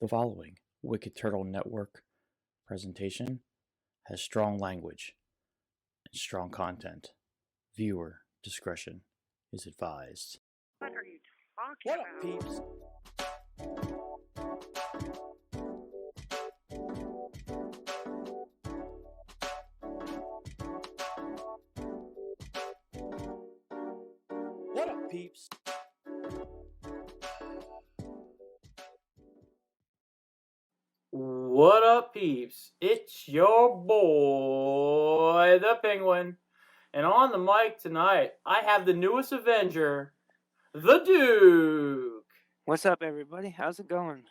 The following Wicked Turtle Network presentation has strong language and strong content. Viewer discretion is advised. What are you talking about? Peeps? What up, peeps? What up, peeps? It's your boy, the Penguin. And on the mic tonight, I have the newest Avenger, the Duke. What's up, everybody? How's it going?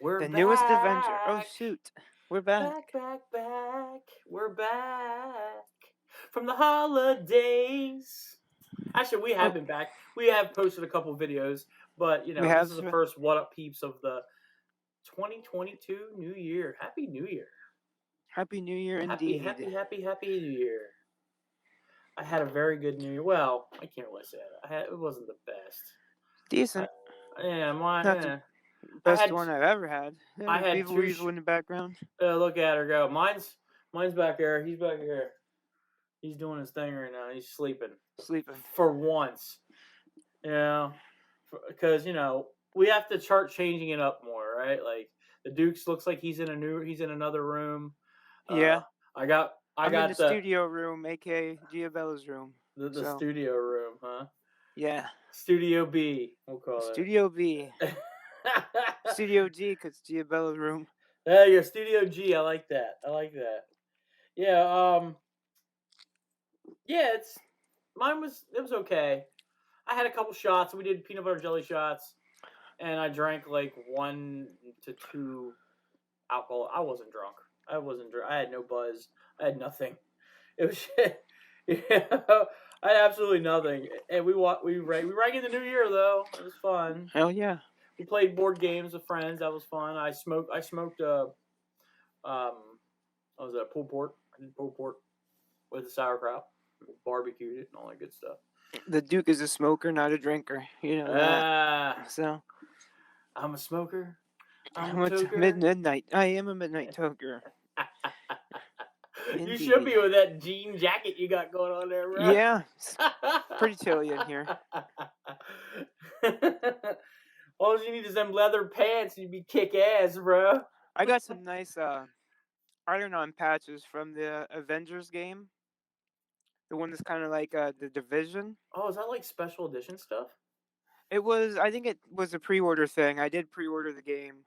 We're The back. newest Avenger. Oh, shoot. We're back. Back. We're back from the holidays. Actually, we have been back. We have posted a couple videos, but, this is the first What Up, Peeps of the 2022 New Year. Happy New Year. Happy New Year, indeed. Happy New Year. I had a very good New Year. Well, I can't really say that. It wasn't the best. Decent. Best one I've ever had. Yeah, I had Beaver Weasel in the background. Look at her go. Mine's back there. He's back here. He's doing his thing right now. He's sleeping. For once. Because, we have to start changing it up more, right? Like, the Duke's looks like he's in another room. Yeah. I'm in the studio room, aka Giabella's room. The studio room, huh? Yeah. Studio B, we'll call it. Studio B. Studio G, because it's Giabella's room. There you go, Studio G. I like that. Yeah. It was okay. I had a couple shots. We did peanut butter jelly shots, and I drank like 1 to 2 alcohol. I wasn't drunk. I had no buzz. I had nothing. It was shit. I had absolutely nothing. And we rang in the new year though. It was fun. Hell yeah. We played board games with friends. That was fun. I smoked what was that, pulled pork. I did pulled pork with the sauerkraut. Barbecued it and all that good stuff. The Duke is a smoker, not a drinker. You know that. So I'm a smoker. I'm a midnight. I am a midnight toker. You should be with that jean jacket you got going on there, bro. Yeah, it's pretty chilly in here. All you need is them leather pants and you'd be kick ass, bro. I got some nice iron-on patches from the Avengers game. The one that's kind of like the Division. Oh, is that like special edition stuff? I think it was a pre-order thing. I did pre-order the game.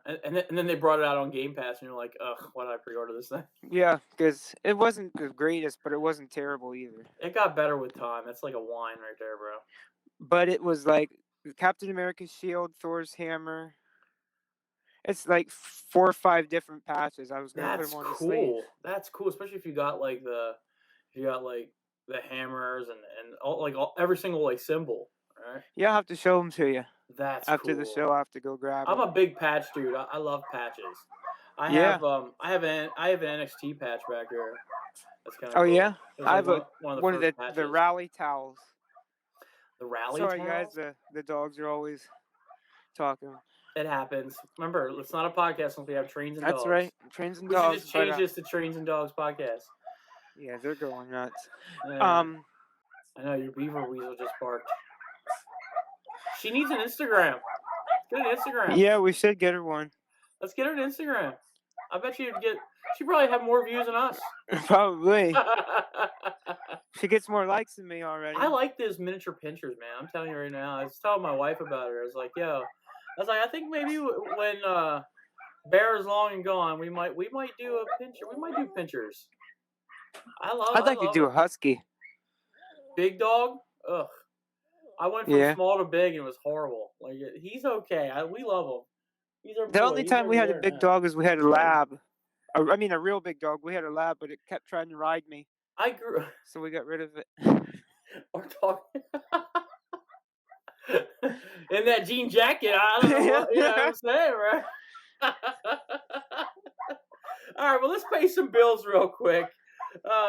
And then they brought it out on Game Pass, and you're like, ugh, why did I pre-order this thing? Yeah, because it wasn't the greatest, but it wasn't terrible either. It got better with time. That's like a wine right there, bro. But it was like Captain America's shield, Thor's hammer. It's like 4 or 5 different patches. I was gonna put them on the sleeve. That's cool, especially if you got like the hammers and every single like symbol. Right? Yeah, I'll have to show them to you. That's after cool. The show. I have to go grab them. I'm a big patch dude. I love patches. I have an NXT patch back here. That's kind of cool. Yeah. I have one of the rally towels. The rally Sorry, towels? guys. The dogs are always talking. It happens. Remember, it's not a podcast unless we have trains and dogs. That's right. Trains and dogs. We should just change this to Trains and Dogs podcast. Yeah, they're going nuts. Yeah. I know your beaver weasel just barked. She needs an Instagram. Let's get an Instagram. Yeah, we should get her one. Let's get her an Instagram. I bet she'd probably have more views than us. Probably. She gets more likes than me already. I like those miniature pinchers, man. I'm telling you right now. I was telling my wife about it. I was like, I think maybe when Bear is long and gone, we might do a pincher. We might do pinchers. I'd like to do a husky. Big dog? Ugh. I went from small to big and it was horrible. Like, he's okay. We love him. He's our boy. The only time we had a big dog is we had a lab. I mean, a real big dog. We had a lab, but it kept trying to ride me. So we got rid of it. Our dog. In that jean jacket, I don't know what I'm saying, right? All right, well, let's pay some bills real quick.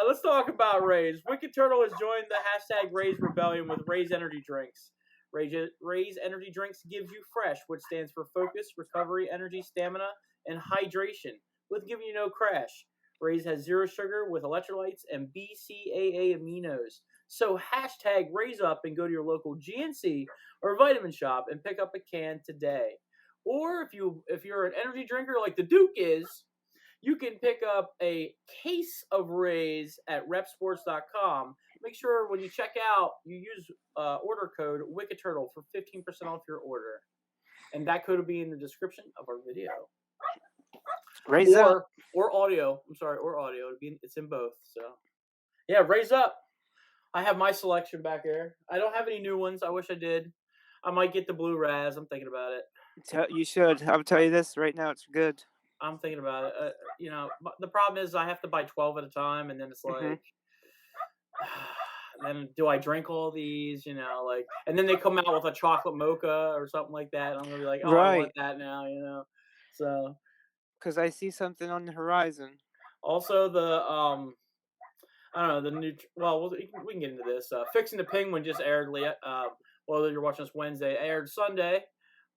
Let's talk about RAZE. Wicked Turtle has joined the hashtag RAZE Rebellion with RAZE energy drinks. RAZE energy drinks gives you fresh, which stands for focus, recovery, energy, stamina, and hydration, with giving you no crash. RAZE has zero sugar with electrolytes and BCAA aminos. So hashtag raise up and go to your local GNC or vitamin shop and pick up a can today. Or if you're an energy drinker like the Duke is, you can pick up a case of RAZE at repsports.com. Make sure when you check out, you use order code WickedTurtle for 15% off your order. And that code will be in the description of our video. Raise up. Or audio. I'm sorry, or audio. It's in both. So, yeah, raise up. I have my selection back there. I don't have any new ones. I wish I did. I might get the blue Raz. I'm thinking about it. You should. I'll tell you this right now. It's good. I'm thinking about it. The problem is I have to buy 12 at a time, and then it's like, then do I drink all these? And then they come out with a chocolate mocha or something like that. And I'm gonna be like, oh, I want that now. So, because I see something on the horizon. Also, I don't know, the new. Well, we can get into this. Fixing the Penguin just aired. Well, you're watching this Wednesday. Aired Sunday.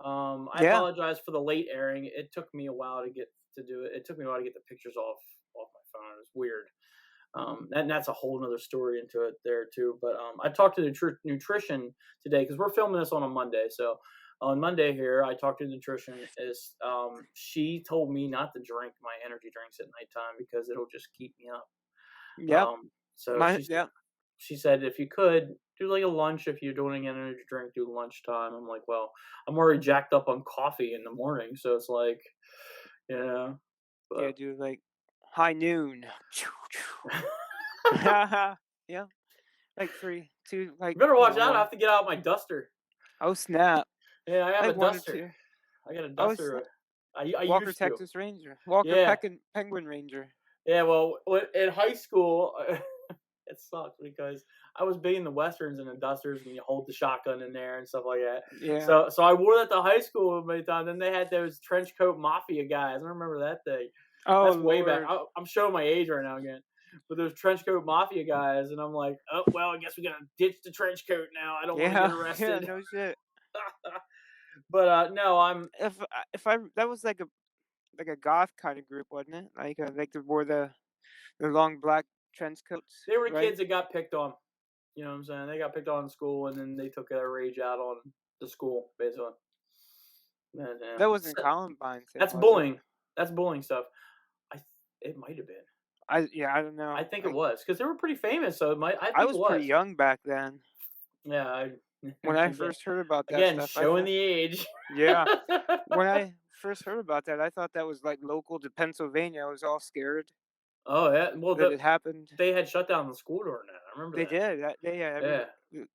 I apologize for the late airing. It took me a while to get to do it. It took me a while to get the pictures off my phone. It was weird. And that's a whole nother story into it there too. But I talked to nutrition today because we're filming this on a Monday. So on Monday here, I talked to the nutritionist. She told me not to drink my energy drinks at nighttime because it'll just keep me up. Yeah. She said if you could do like a lunch, if you're doing an energy drink, do lunchtime. I'm like, well, I'm already jacked up on coffee in the morning, so it's like, But, do like high noon. Yeah, like 3, 2, like. You better watch out. I have to get out my duster. Oh snap! Yeah, I have a duster. I got a duster. I Walker used Texas to. Ranger. Walker Penguin Ranger. Yeah, well, in high school, it sucked because I was big in the westerns and the dusters, and you hold the shotgun in there and stuff like that. Yeah. So I wore that to high school many times. Then they had those trench coat mafia guys. I remember that thing. Oh, that's way Lord. back. I'm showing my age right now again. But those trench coat mafia guys, and I'm like, oh well, I guess we gotta ditch the trench coat now. I don't want to get arrested. Yeah, no shit. But no, I'm. If I that was like a goth kind of group, wasn't it? Like they wore the long black trench coats. They were the kids that got picked on. You know what I'm saying? They got picked on in school, and then they took their rage out on the school, basically. That wasn't Columbine. That's bullying. That's bullying stuff. It might have been. I don't know. I think it was because they were pretty famous. So I was pretty young back then. Yeah. When I first heard about that again, stuff, showing the age. Yeah. When I first heard about that, I thought that was like local to Pennsylvania. I was all scared. Oh yeah, well that it happened. They had shut down the school during that. I remember that. They did.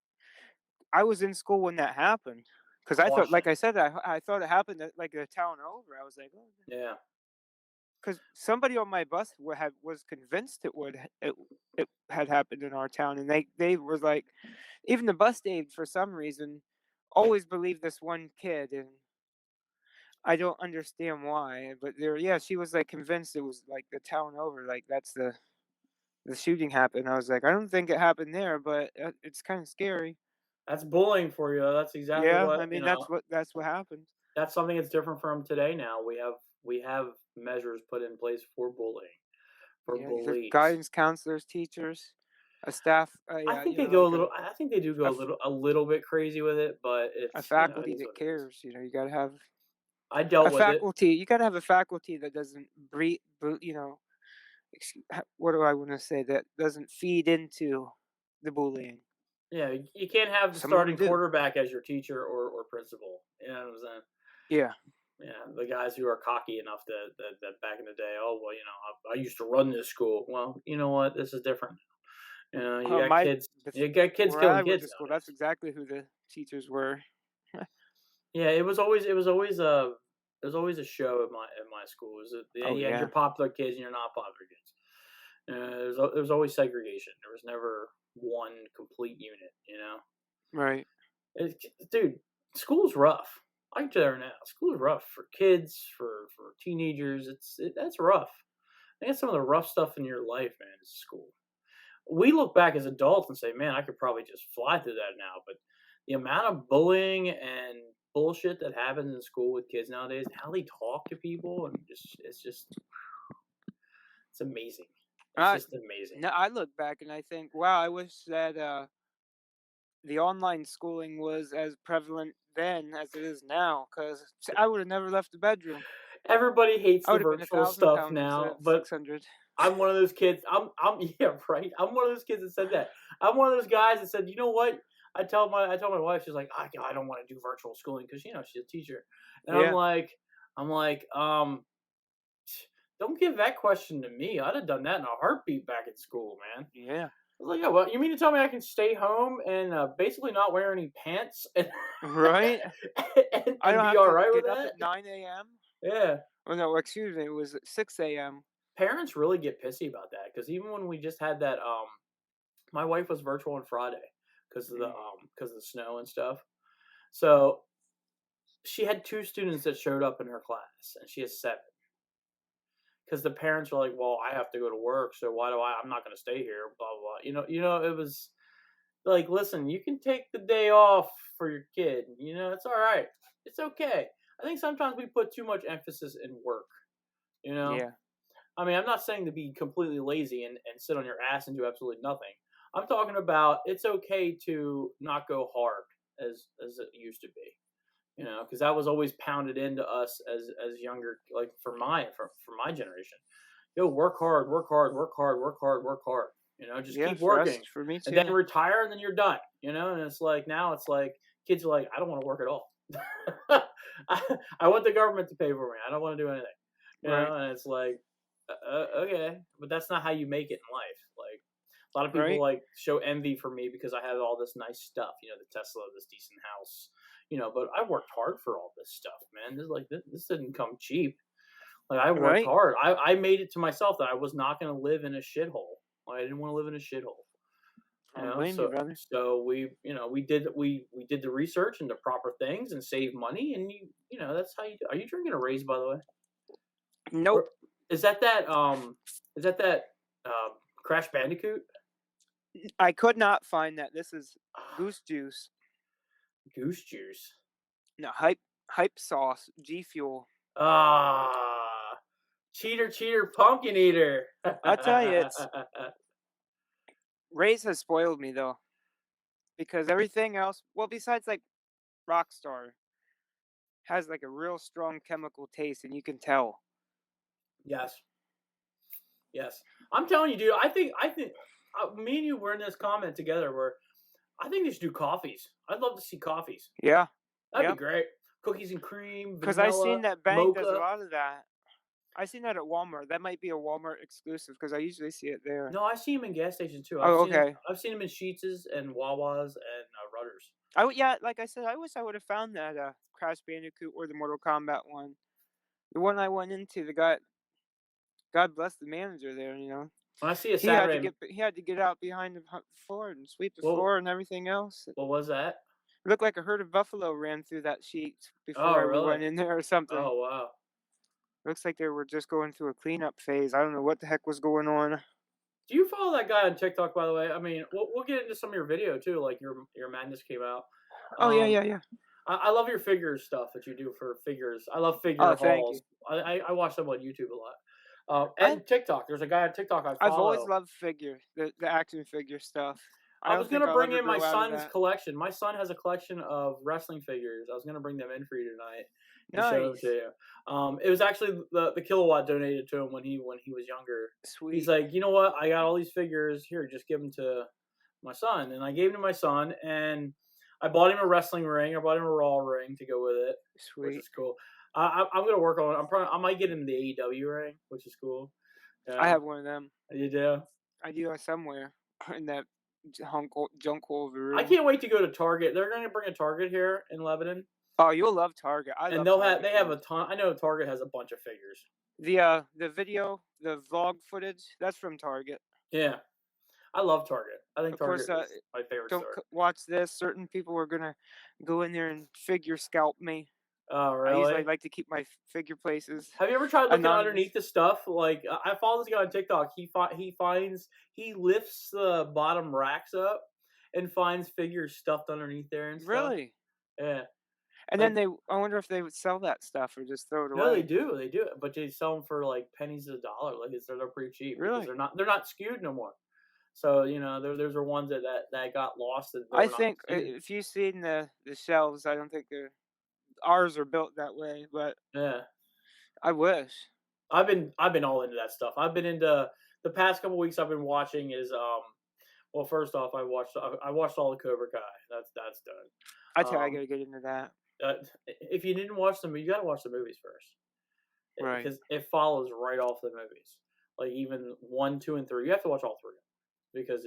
I was in school when that happened because I thought, like I said, I thought it happened at like a town over. I was like, oh. Yeah. Because somebody on my bus was convinced it had happened in our town, and they were like, even the bus aide for some reason always believed this one kid, and I don't understand why. But she was like convinced it was like the town over, like that's the shooting happened. I was like, I don't think it happened there, but it's kind of scary. That's bullying for you. That's exactly what. I mean, that's what happened. That's something that's different from today. Now we have measures put in place for bullying, bullies. Guidance counselors, teachers, a staff. I think they go a little. I think they do go a little bit crazy with it, but it's a faculty that cares. You know, you got to have. I dealt with faculty. You got to have a faculty that doesn't breed. What do I want to say? That doesn't feed into the bullying. Yeah, you can't have the starting quarterback as your teacher or principal. You know what I'm saying? Yeah. Yeah, the guys who are cocky enough that back in the day, oh well, I used to run this school. Well, you know what? This is different. You got kids. You got kids killing kids. School, that's exactly who the teachers were. Yeah, it was always a show at my school. You had your popular kids and your not popular kids. There was always segregation. There was never one complete unit. Right. Dude, school's rough. I can tell you now, school is rough for kids, for teenagers. That's rough. I think some of the rough stuff in your life, man, is school. We look back as adults and say, man, I could probably just fly through that now. But the amount of bullying and bullshit that happens in school with kids nowadays, and how they talk to people, and it's amazing. It's I just amazing. no, I look back and I think, wow, I wish that the online schooling was as prevalent then as it is now, because I would have never left the bedroom. Everybody hates I the would have been virtual 1,000 stuff pounds instead now, of but 600. I'm one of those kids. I'm yeah, right. I'm one of those kids that said that. I'm one of those guys that said, you know what? I told my wife, she's like, I don't want to do virtual schooling because she's a teacher, and Yeah. I'm like, don't give that question to me. I'd have done that in a heartbeat back in school, man. Yeah. I was like, yeah, well, you mean to tell me I can stay home and basically not wear any pants and Right? and I don't be have all to right with get up that? at 9 a.m. Yeah. Oh no, excuse me, it was 6 a.m. Parents really get pissy about that because even when we just had that, my wife was virtual on Friday because of the snow and stuff. So she had 2 students that showed up in her class, and she has 7. Because the parents were like, "Well, I have to go to work, so why do I'm not going to stay here." Blah blah. It was like, listen, you can take the day off for your kid. It's all right. It's okay. I think sometimes we put too much emphasis in work. Yeah. I mean, I'm not saying to be completely lazy and sit on your ass and do absolutely nothing. I'm talking about it's okay to not go hard as it used to be. Because that was always pounded into us as younger, like for my generation. Work hard, work hard, work hard, work hard, work hard. Just Yeah, keep working, for me and too. then retire, and then you're done. And it's like now it's like kids are like, I don't want to work at all. I want the government to pay for me. I don't want to do anything. Right. And it's like, okay, but that's not how you make it in life. Like a lot of people Right. like show envy for me because I have all this nice stuff. The Tesla, this decent house. But I worked hard for all this stuff, man. This didn't come cheap. Like I worked Right. hard. I made it to myself that I was not going to live in a shithole. Like, I didn't want to live in a shithole. I don't blame you, brother. So we did the research into proper things and save money, and that's how you do. Are you drinking a RAZE, by the way? Nope. Or is that Crash Bandicoot? I could not find that. This is Goose Juice. Goose Juice. No, hype sauce, G Fuel. Cheater, pumpkin eater. I'll tell you, RAZE has spoiled me though, because everything else, well, besides like Rockstar, has like a real strong chemical taste, and you can tell. Yes. I'm telling you, dude. I think me and you were in this comment together where I think they should do coffees. I'd love to see coffees. Yeah. That'd be great. Cookies and cream. Because I seen that Bang mocha. does a lot of that. I seen that at Walmart. That might be a Walmart exclusive because I usually see it there. No, I see them in gas stations too. Okay. I've seen them in Sheetz' and Wawa's and Rutter's. Yeah, like I said, I wish I would have found that Crash Bandicoot or the Mortal Kombat one. The one I went into, the guy, God bless the manager there, When I see a Saturday, he had to get out behind the floor and sweep the floor and everything else. What was that? It looked like a herd of buffalo ran through that sheet before we went in there or something. Oh, wow. Looks like they were just going through a cleanup phase. I don't know what the heck was going on. Do you follow that guy on TikTok, by the way? I mean, we'll get into some of your video too. Like your Madness came out. Oh yeah. I love your figures stuff that you do for figures. I love figure hauls. Thank you. I watch them on YouTube a lot. And TikTok. There's a guy on TikTok I follow. I've always loved the action figure stuff. I was going to bring in my son's collection. My son has a collection of wrestling figures. I was going to bring them in for you tonight and show them to you. It was actually the Kilowatt donated to him when he was younger. Sweet. He's like, you know what? I got all these figures. Here, just give them to my son. And I gave them to my son, and I bought him a wrestling ring. I bought him a Raw ring to go with it. Sweet. Which is cool. I'm going to work on it. I might get him the AEW ring, which is cool. I have one of them. You do? I do somewhere in that junk hole of a room. I can't wait to go to Target. They're going to bring a Target here in Lebanon. Oh, you'll love Target. They have a ton. I know Target has a bunch of figures. The video, the vlog footage, that's from Target. Yeah, I love Target. I think Target is my favorite don't store. Watch this. Certain people are gonna go in there and figure scalp me. Oh, really? I usually like to keep my figure places. Have you ever tried looking underneath the stuff? Like, I follow this guy on TikTok. He lifts the bottom racks up, and finds figures stuffed underneath there and stuff. Really? Yeah. And Like, then I wonder if they would sell that stuff or just throw it no, they away. do, but they sell them for like pennies of a dollar. Like they're pretty cheap because Really? they're not skewed no more. So those are ones that got lost. That I were not think skewed. if you've seen the shelves, I don't think ours are built that way, but Yeah. I wish. I've been all into that stuff. I've been into the past couple weeks. I've been watching is well, first off, I watched all the Cobra Kai. That's done. I tell you, I gotta get into that. If you didn't watch them, you got to watch the movies first, Right. because it follows right off the movies. Like even 1, 2, and 3, you have to watch all 3 because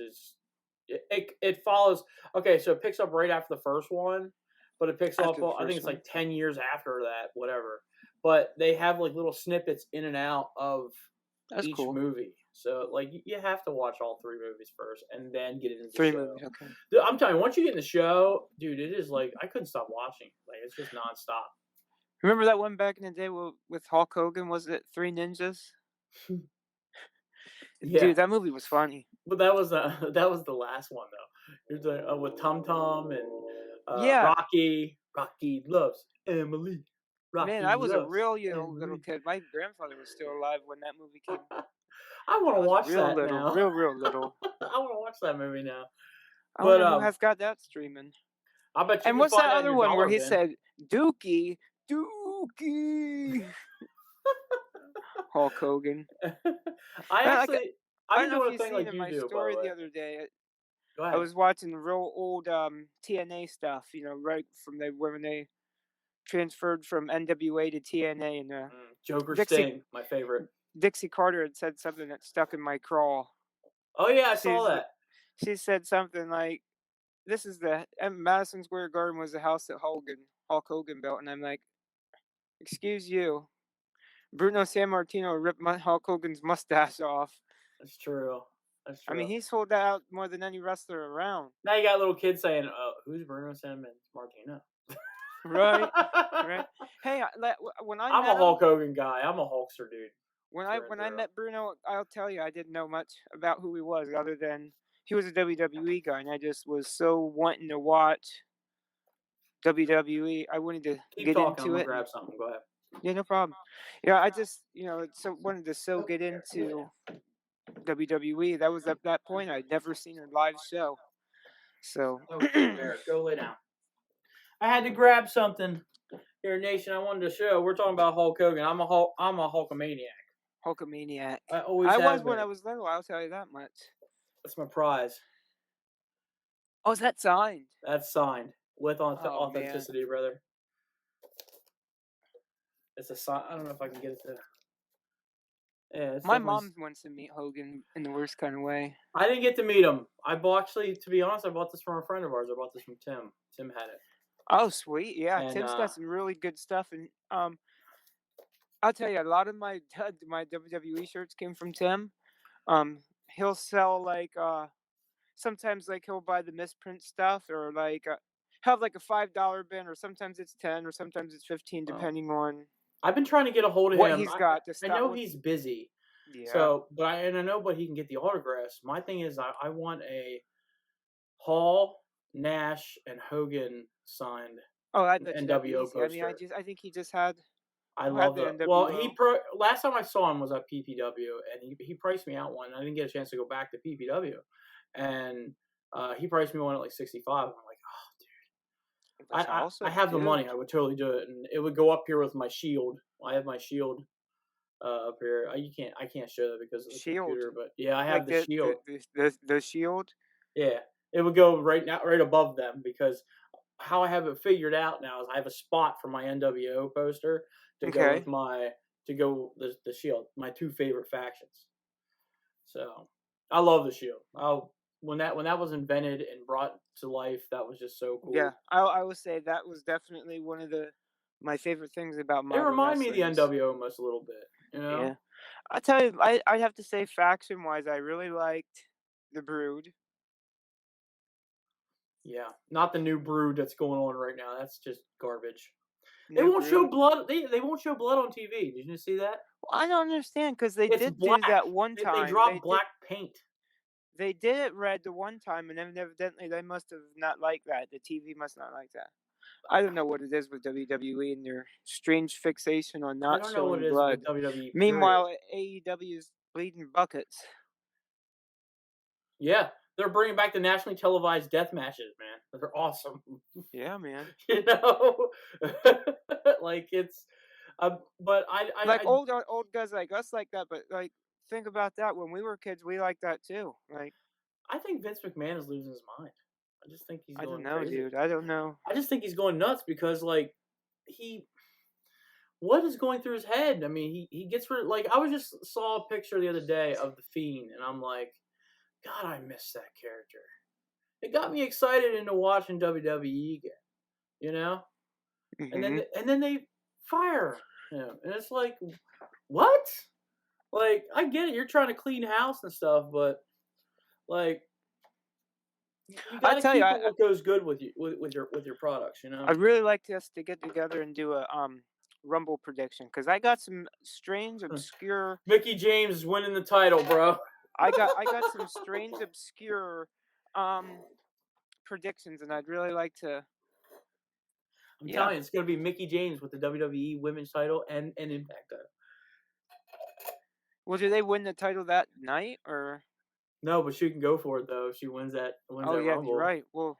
it follows. Okay, so it picks up right after the first one, but it picks up. I think it's like 10 years after that, whatever. But they have like little snippets in and out of each movie. So like you have to watch all 3 movies first and then get into the 3 show. movies, okay. Dude, I'm telling you, once you get in the show, dude, it is like I couldn't stop watching. Like it's just nonstop. Remember that one back in the day with Hulk Hogan? Was it 3 Ninjas? Yeah. Dude, that movie was funny. But that was the last one though. It was with Tum Tum and Rocky. Rocky loves Emily. Rocky Man, I was a real little kid. My grandfather was still alive when that movie came out. I want to watch that now. Real little. I want to watch that movie now. I wonder who has got that streaming. I bet you. And what's that other one where he said Dookie? Hulk Hogan. I don't know if you've seen in my story the other day. Go ahead. I was watching real old TNA stuff, right from when they transferred from NWA to TNA, and Joker Sting, my favorite. Dixie Carter had said something that stuck in my craw. Oh yeah, I saw that. She said something like, "This is Madison Square Garden was the house that Hulk Hogan built," and I'm like, "Excuse you, Bruno Sammartino ripped Hulk Hogan's mustache off." That's true. I mean, he sold that out more than any wrestler around. Now you got little kids saying, "Who's Bruno Sammartino?" Right. Hey, when I'm a Hulk Hogan guy. I'm a Hulkster dude. When I met Bruno, I'll tell you, I didn't know much about who he was other than he was a WWE guy, and I just was so wanting to watch WWE. I wanted to get into it. Grab something. Go ahead. Yeah, no problem. Yeah, I just wanted to get into WWE. That was at that point I'd never seen a live show. So go lay down. I had to grab something. Here, Nation, I wanted to show. We're talking about Hulk Hogan. I'm a Hulkamaniac. Hulkamaniac. I was when I was little. I'll tell you that much. That's my prize. Oh, is that signed? That's signed with authenticity, brother. It's a sign. I don't know if I can get it to. Yeah, my mom wants to meet Hogan in the worst kind of way. I didn't get to meet him. To be honest, I bought this from a friend of ours. I bought this from Tim. Tim had it. Oh, sweet. Yeah, and Tim's got some really good stuff. And I'll tell you, a lot of my WWE shirts came from Tim. He'll sell sometimes he'll buy the misprint stuff or have a $5 bin, or sometimes it's 10 or sometimes it's 15 depending on. I've been trying to get a hold of what him. He's got. I know he's busy. Yeah. So, I know, but he can get the autographs. My thing is, I want a Hall, Nash, and Hogan signed. Oh, I bet NWO poster. I mean, I think he just had. I love that. Well, last time I saw him was at PPW, and he priced me out one. And I didn't get a chance to go back to PPW, and he priced me one at like $65. I'm like, oh, dude, I have the money. I would totally do it, and it would go up here with my shield. I have my shield up here. I can't show that because of the computer, but yeah, I have the shield. The shield. Yeah, it would go right above them because how I have it figured out now is I have a spot for my NWO poster to go with the shield, my 2 favorite factions. So I love the shield. When that was invented and brought to life, that was just so cool. Yeah, I would say that was definitely one of my favorite things about modern wrestling. It reminded me of the NWO almost a little bit, Yeah, I tell you, I'd have to say faction wise, I really liked the Brood. Yeah, not the new Brood that's going on right now. That's just garbage. They won't show blood. They won't show blood on TV. Did you see that? Well, I don't understand because they did do that one time. They dropped black paint. They did it red the one time, and then evidently they must have not liked that. The TV must not like that. I don't know what it is with WWE and their strange fixation on I not don't know what showing it is blood. with WWE. Meanwhile, AEW is bleeding buckets. Yeah, they're bringing back the nationally televised death matches, man. They're awesome. Yeah, man. You know, like it's, but Like old guys like us like that, but like think about that. When we were kids, we liked that too. Like I think Vince McMahon is losing his mind. I just think he's I going don't know, crazy. dude. I don't know. I just think he's going nuts because like what is going through his head? I mean, he gets rid. Like I saw a picture the other day of the Fiend, and I'm like, God, I miss that character. It got me excited into watching WWE again. You know, Mm-hmm. and then they fire him, and it's like, what? Like I get it, you're trying to clean house and stuff, but like you gotta tell keep you, what goes good with you with your products. You know. I'd really like us to get together and do a Rumble prediction because I got some strange, obscure. Mickey James is winning the title, bro. I got some strange, obscure predictions, and I'd really like to. I'm telling you, it's gonna be Mickey James with the WWE Women's title and Impact title. Well, do they win the title that night or? No, but she can go for it though. If she wins that Oh yeah, Rumble. you're right. Well,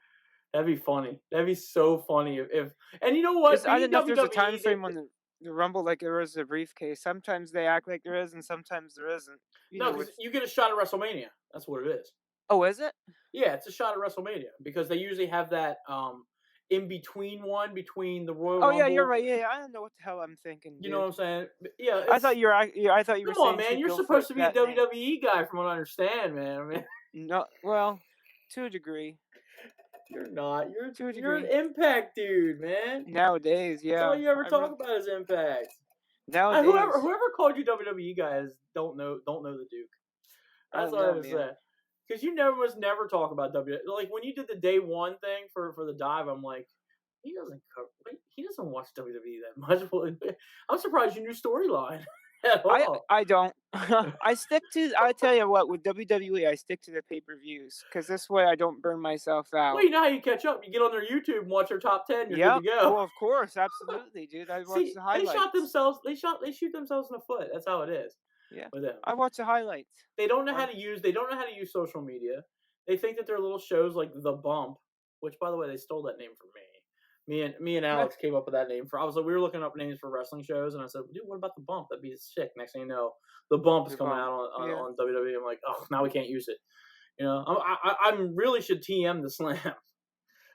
that'd be funny. That'd be so funny if and you know what? I don't know if there's a WWE, time frame on the Rumble like there is a briefcase. Sometimes they act like there is, and sometimes there isn't. No, because you get a shot at WrestleMania. That's what it is. Oh, is it? Yeah, it's a shot at WrestleMania because they usually have that in between one between the Royal Rumble. Yeah, you're right. Yeah, I don't know what the hell I'm thinking. Dude. You know what I'm saying? Yeah, I thought you were. I thought you were. Come on, saying man. You're supposed to be a WWE guy, from what I understand, man. I mean, no, well, to a degree. You're not. You're an Impact dude, man. Nowadays, yeah. That's all you ever talk about is Impact. Nowadays, whoever called you WWE guys don't know the Duke. That's all I have to say. Because you must never talk about WWE. Like when you did the day one thing for the dive, I'm like, he doesn't watch WWE that much. I'm surprised you knew storyline. I don't. I tell you what, with WWE, I stick to the pay-per-views because this way I don't burn myself out. Well, you know how you catch up. You get on their YouTube and watch their top 10. You're good to go. Well, of course, absolutely, dude. I watch the highlights. They shoot themselves in the foot. That's how it is. Yeah. With them. I watch the highlights. They don't know how to use social media. They think that their little shows like The Bump, which by the way they stole that name from me. Me and Alex came up with that name we were looking up names for wrestling shows, and I said, dude, what about The Bump? That'd be sick. Next thing you know, The Bump is coming out on WWE. I'm like, oh, now we can't use it. You know, I really should TM the Slam.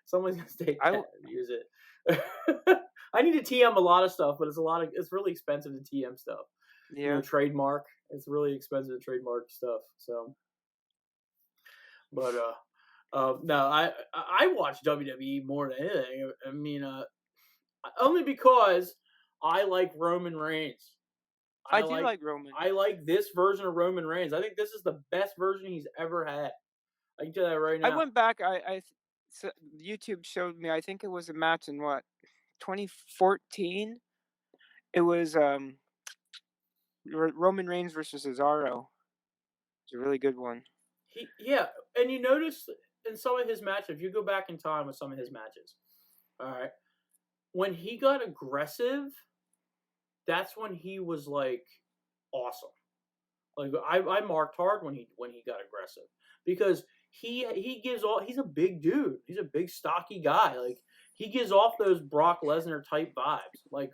Someone's gonna take that and use it. I need to TM a lot of stuff, but it's really expensive to TM stuff. Yeah. You know, trademark. It's really expensive to trademark stuff. So, but no, I watch WWE more than anything. I mean, only because I like Roman Reigns. I do like Roman. I like this version of Roman Reigns. I think this is the best version he's ever had. I can tell you that right now. I went back. YouTube showed me. I think it was a match in 2014. It was Roman Reigns versus Cesaro. It's a really good one. And you notice in some of his matches, if you go back in time with some of his matches, all right, when he got aggressive, that's when he was like awesome. Like I marked hard when he got aggressive because he gives all. He's a big dude. He's a big stocky guy. Like he gives off those Brock Lesnar type vibes. Like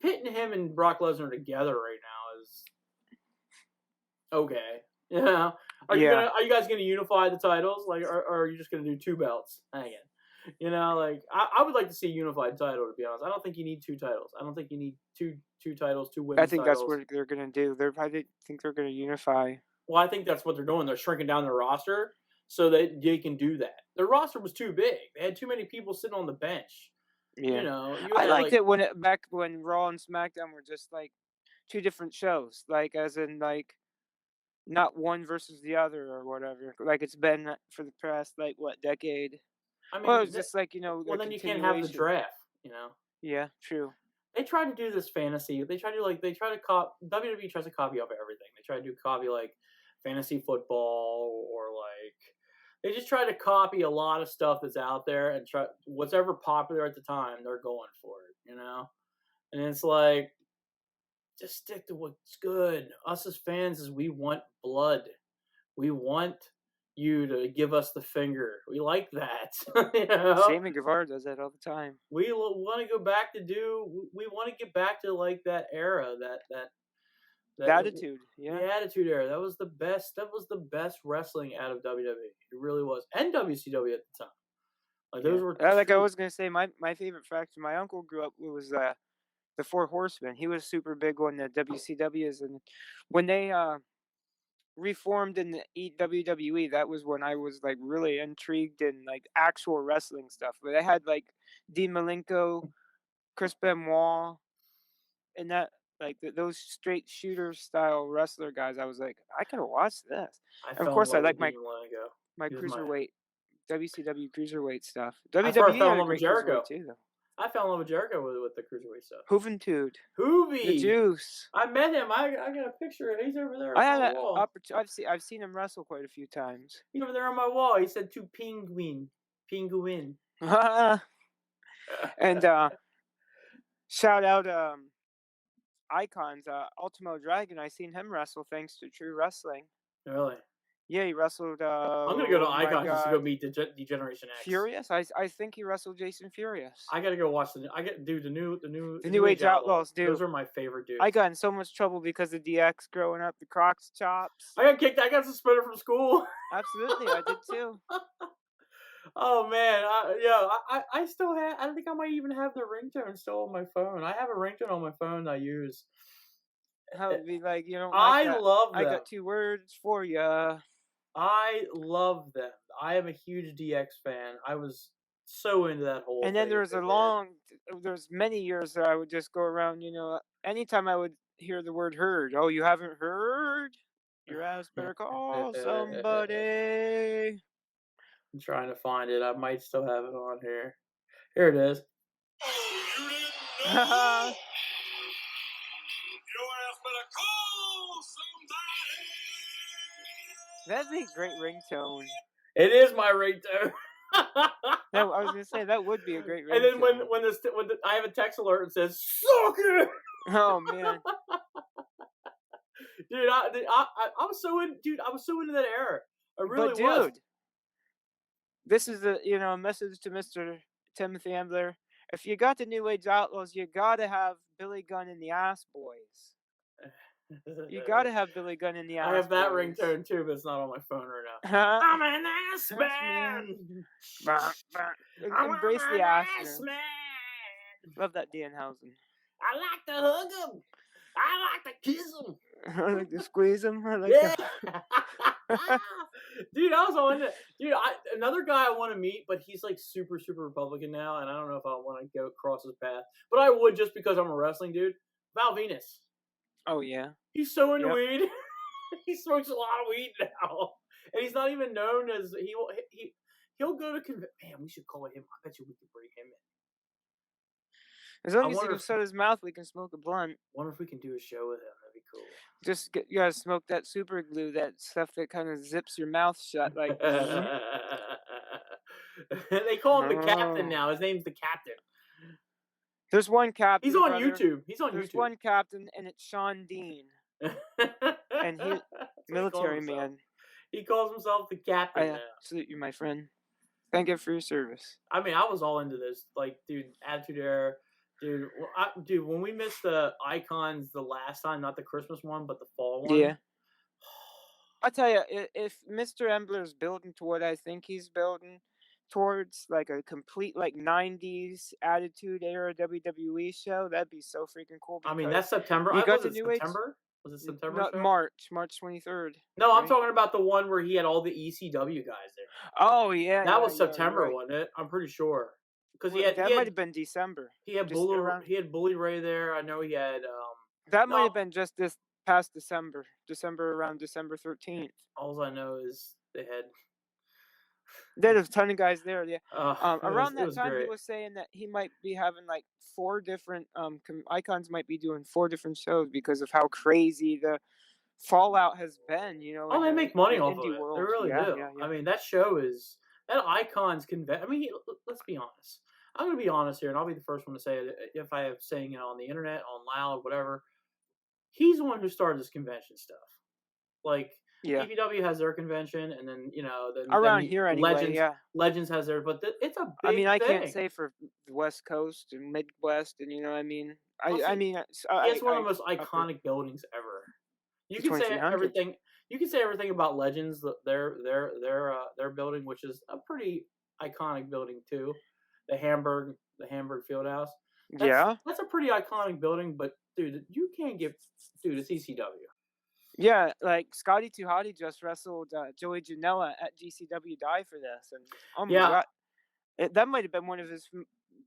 pitting him and Brock Lesnar together right now is okay. Yeah. Are you guys gonna unify the titles? Like, or are you just gonna do two belts? Hang in. You know, like I would like to see a unified title. To be honest, I don't think you need two titles. I don't think you need two titles, two women's. I think that's what they're gonna do. I think they're gonna unify. Well, I think that's what they're doing. They're shrinking down their roster so that they can do that. Their roster was too big. They had too many people sitting on the bench. Yeah. You know, I liked it back when Raw and SmackDown were just like two different shows, like as in like not one versus the other or whatever. Like it's been for the past decade. I mean, well, it's just like Well, then you can't have the draft. You know. Yeah, true. They try to do this fantasy. They try to WWE tries to copy off everything. They try to copy like fantasy football or like they just try to copy a lot of stuff that's out there and try whatever popular at the time. They're going for it, and it's like just stick to what's good. Us as fans, is we want blood. We want you to give us the finger. We like that. Sammy Guevara does that all the time. We want to go back to we want to get back to like that era, The attitude, yeah. The attitude era. That was the best wrestling out of WWE. It really was. And WCW at the time. Like those were like I was gonna say, my favorite faction. My uncle grew up with was the Four Horsemen. He was super big on the WCWs, and when they reformed in the WWE, that was when I was like really intrigued in like actual wrestling stuff. But they had like Dean Malenko, Chris Benoit, and that like those straight shooter style wrestler guys. I was like, I could watch this. And of course, I like my cruiserweight WCW cruiserweight stuff. WWE had a great cruiserweight too, though. I fell in love with Jericho with the cruiserweight stuff. Juventud. Hoovy. The Juice. I met him. I got a picture. He's over there I had on my wall. I've seen him wrestle quite a few times. He's over there on my wall. He said to Penguin. And shout out icons. Ultimo Dragon. I seen him wrestle thanks to True Wrestling. Really? Yeah, he wrestled. I'm gonna go to Icons just to go meet Degeneration X. Furious. I think he wrestled Jason Furious. I gotta go watch the New Age Outlaws, dude. Those are my favorite dudes. I got in so much trouble because of DX growing up. The Crocs chops. I got kicked. I got suspended from school. Absolutely, I did too. Oh man, I still have. I think I might even have the ringtone still on my phone. I have a ringtone on my phone I use. How would be like, I love them. I got 2 words for ya. I love them. I am a huge DX fan. I was so into that whole. And then there's there's many years that I would just go around. Anytime I would hear the word "heard," oh, you haven't heard? Your ass better call somebody. I'm trying to find it. I might still have it on here. Here it is. That'd be a great ringtone. It is my ringtone. No, I was gonna say that would be a great ringtone. And then when I have a text alert that says "Sucker." Oh man. Dude, I was so into that era. I really was. Dude, this is a message to Mr. Timothy Ambler. If you got the New Age Outlaws, you gotta have Billy Gunn and the Ass Boys. You gotta have Billy Gunn in the ass. I have that boys. ringtone too, but it's not on my phone right now. I'm an ass man. Embrace the ass man. Love that Danhausen. I like to hug him. I like to kiss him. I like to squeeze him. I like Dude, I was on it. Dude, another guy I want to meet, but he's like super, super Republican now, and I don't know if I want to go cross his path. But I would just because I'm a wrestling dude. Val Venus. Oh yeah. He's so into weed. He smokes a lot of weed now, and he's not even known as he'll go to man. We should call him. I bet you we could bring him in. As long as he can shut his mouth, we can smoke a blunt. Wonder if we can do a show with him. That'd be cool. Just you gotta smoke that super glue, that stuff that kind of zips your mouth shut. Like they call him the Captain now. His name's the Captain. There's one captain. He's on YouTube. There's one captain, and it's Sean Dean. And he's military man. He calls himself the Captain now. Salute you, my friend. Thank you for your service. I mean, I was all into this. Like, dude, Attitude Era. Dude, when we missed the Icons the last time, not the Christmas one, but the fall one. Yeah. I'll tell you, if Mr. Embler's building to what I think he's building towards, like a complete, like, 90s Attitude Era WWE show, that'd be so freaking cool. I mean, that's September. You got the New Age? Was it September? No, March 23rd. No, right? I'm talking about the one where he had all the ECW guys there. Oh, yeah. That was September, right. Wasn't it? I'm pretty sure. Because that might have been December. He had Bully Ray there. I know he had. That might have been just this past December around December 13th. All I know is they had. There's a ton of guys there. Yeah. Around that time, great. He was saying that he might be having like 4 different Icons might be doing 4 different shows because of how crazy the fallout has been, Oh, in they make money the off of indie it. world. They really Yeah, do. yeah, yeah. I mean, that show is that Icon's I mean, let's be honest. I'm gonna be honest here, and I'll be the first one to say it if I am saying it on the internet, on loud, whatever. He's the one who started this convention stuff. Like Yeah. PPW has their convention, and then Around here anyway, yeah. Legends has their, but it's a big I mean, I thing. can't say for the West Coast and Midwest, and you know what I mean. Well, I see, mean, It's one of the most up there. iconic buildings ever. You The can say 2300. everything. You can say everything about Legends, their building, which is a pretty iconic building too. The Hamburg Fieldhouse. Yeah. That's a pretty iconic building, but dude, you can't give it's ECW. Yeah, like Scotty 2 Hotty just wrestled Joey Janela at GCW Die for this, and oh my Yeah. god, that might have been one of his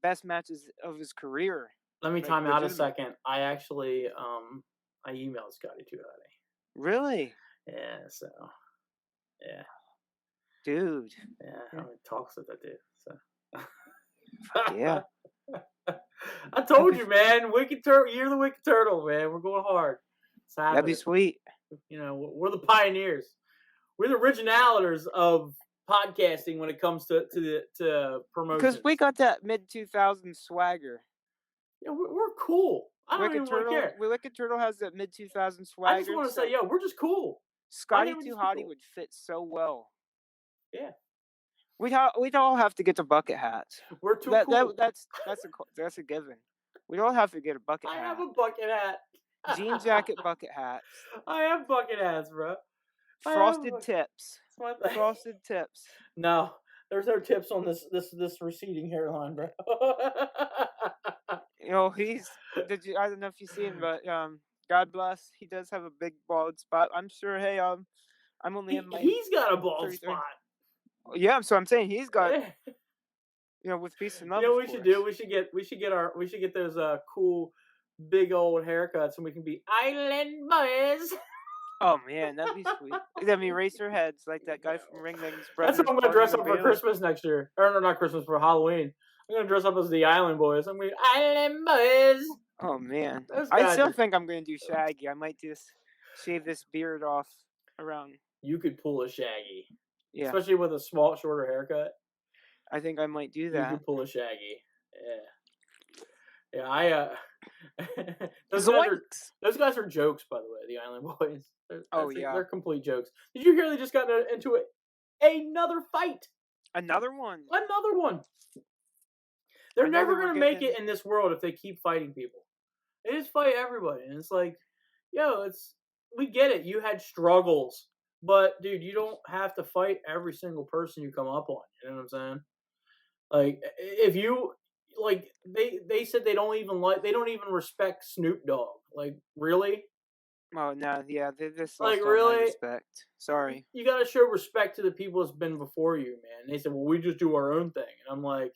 best matches of his career. Let me Like, time out a legitimate. second. I actually I emailed Scotty too, honey. Really, Yeah, so yeah, dude. yeah. How many talks with that dude? So Yeah. I told you, man. Wicked Turtle. You're the Wicked Turtle, man. We're going hard. It's That'd be happening. sweet. We're the pioneers. We're the originators of podcasting when it comes to promotion. Because we got that mid 2000s swagger. Yeah, we're cool. I don't even really care. Wicked Turtle has that mid 2000s swagger. I just want to say, yo, we're just cool. Scotty 2 Hotty would fit so well. Yeah. We'd all have to get the bucket hats. We're too cool. That's a given. We'd all have to get a bucket hat. I have a bucket hat. Jean jacket bucket hats. I have bucket hats, bro. Frosted tips. Frosted tips. No, there's no tips on this receding hairline, bro. I don't know if you've seen, but God bless, he does have a big bald spot. I'm sure. Hey, I'm only in my. He's got a bald 33. spot. Yeah, so I'm saying he's got. With peace and love. You know what we should do? We should get those cool big old haircuts, and we can be Island Boys. Oh man, that'd be sweet. Then we raise our heads like that guy from Ring Ring's Brothers. That's what I'm gonna dress up for Christmas next year. Or no, not Christmas, for Halloween. I'm gonna dress up as the Island Boys. I'm gonna be Island Boys. Oh man, I still think I'm gonna do Shaggy. I might just shave this beard off around. You could pull a Shaggy, yeah, especially with a shorter haircut. I think I might do that. You could pull a Shaggy. Yeah. Those guys are jokes, by the way. The Island Boys. They're complete jokes. Did you hear they just got into another fight? Another one. They're never gonna make it in this world if they keep fighting people. They just fight everybody, and it's like, we get it. You had struggles, but dude, you don't have to fight every single person you come up on. You know what I'm saying? Like, if you they said they don't even respect Snoop Dogg. Like, really? Oh no, yeah, this really respect. Sorry, you got to show respect to the people that's been before you, man. And they said, well, we just do our own thing, and I'm like,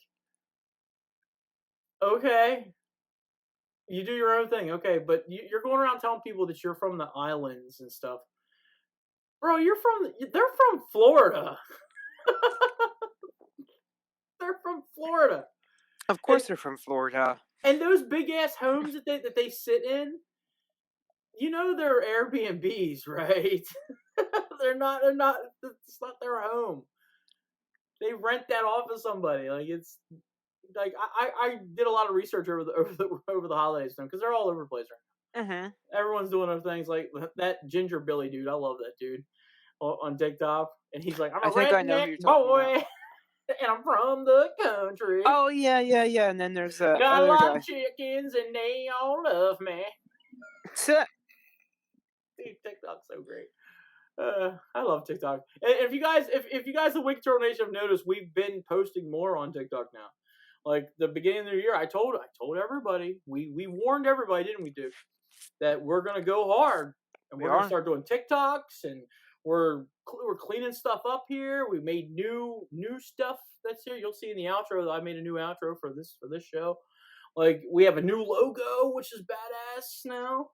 okay, you do your own thing, okay, but you're going around telling people that you're from the islands and stuff, bro. They're from Florida. They're from Florida. Of course, they're from Florida. And those big ass homes that they sit in, they're Airbnbs, right? They're not. It's not their home. They rent that off of somebody. Like, it's like I did a lot of research over the holidays because they're all over the place right now. Mm-hmm. Everyone's doing other things. Like that Ginger Billy dude, I love that dude on TikTok, and he's like, I'm a redneck boy. And I'm from the country. Oh, yeah. And then there's got a lot of chickens, and they all love me. Dude, TikTok's so great. I love TikTok. And if you guys, the Wicked Turtle Nation have noticed, we've been posting more on TikTok now. Like, the beginning of the year, I told everybody, we warned everybody, didn't we, Duke, that we're gonna go hard, and we're gonna start doing TikToks, and we're cleaning stuff up here. We made new stuff that's here. You'll see in the outro that I made a new outro for this show. Like, we have a new logo, which is badass now.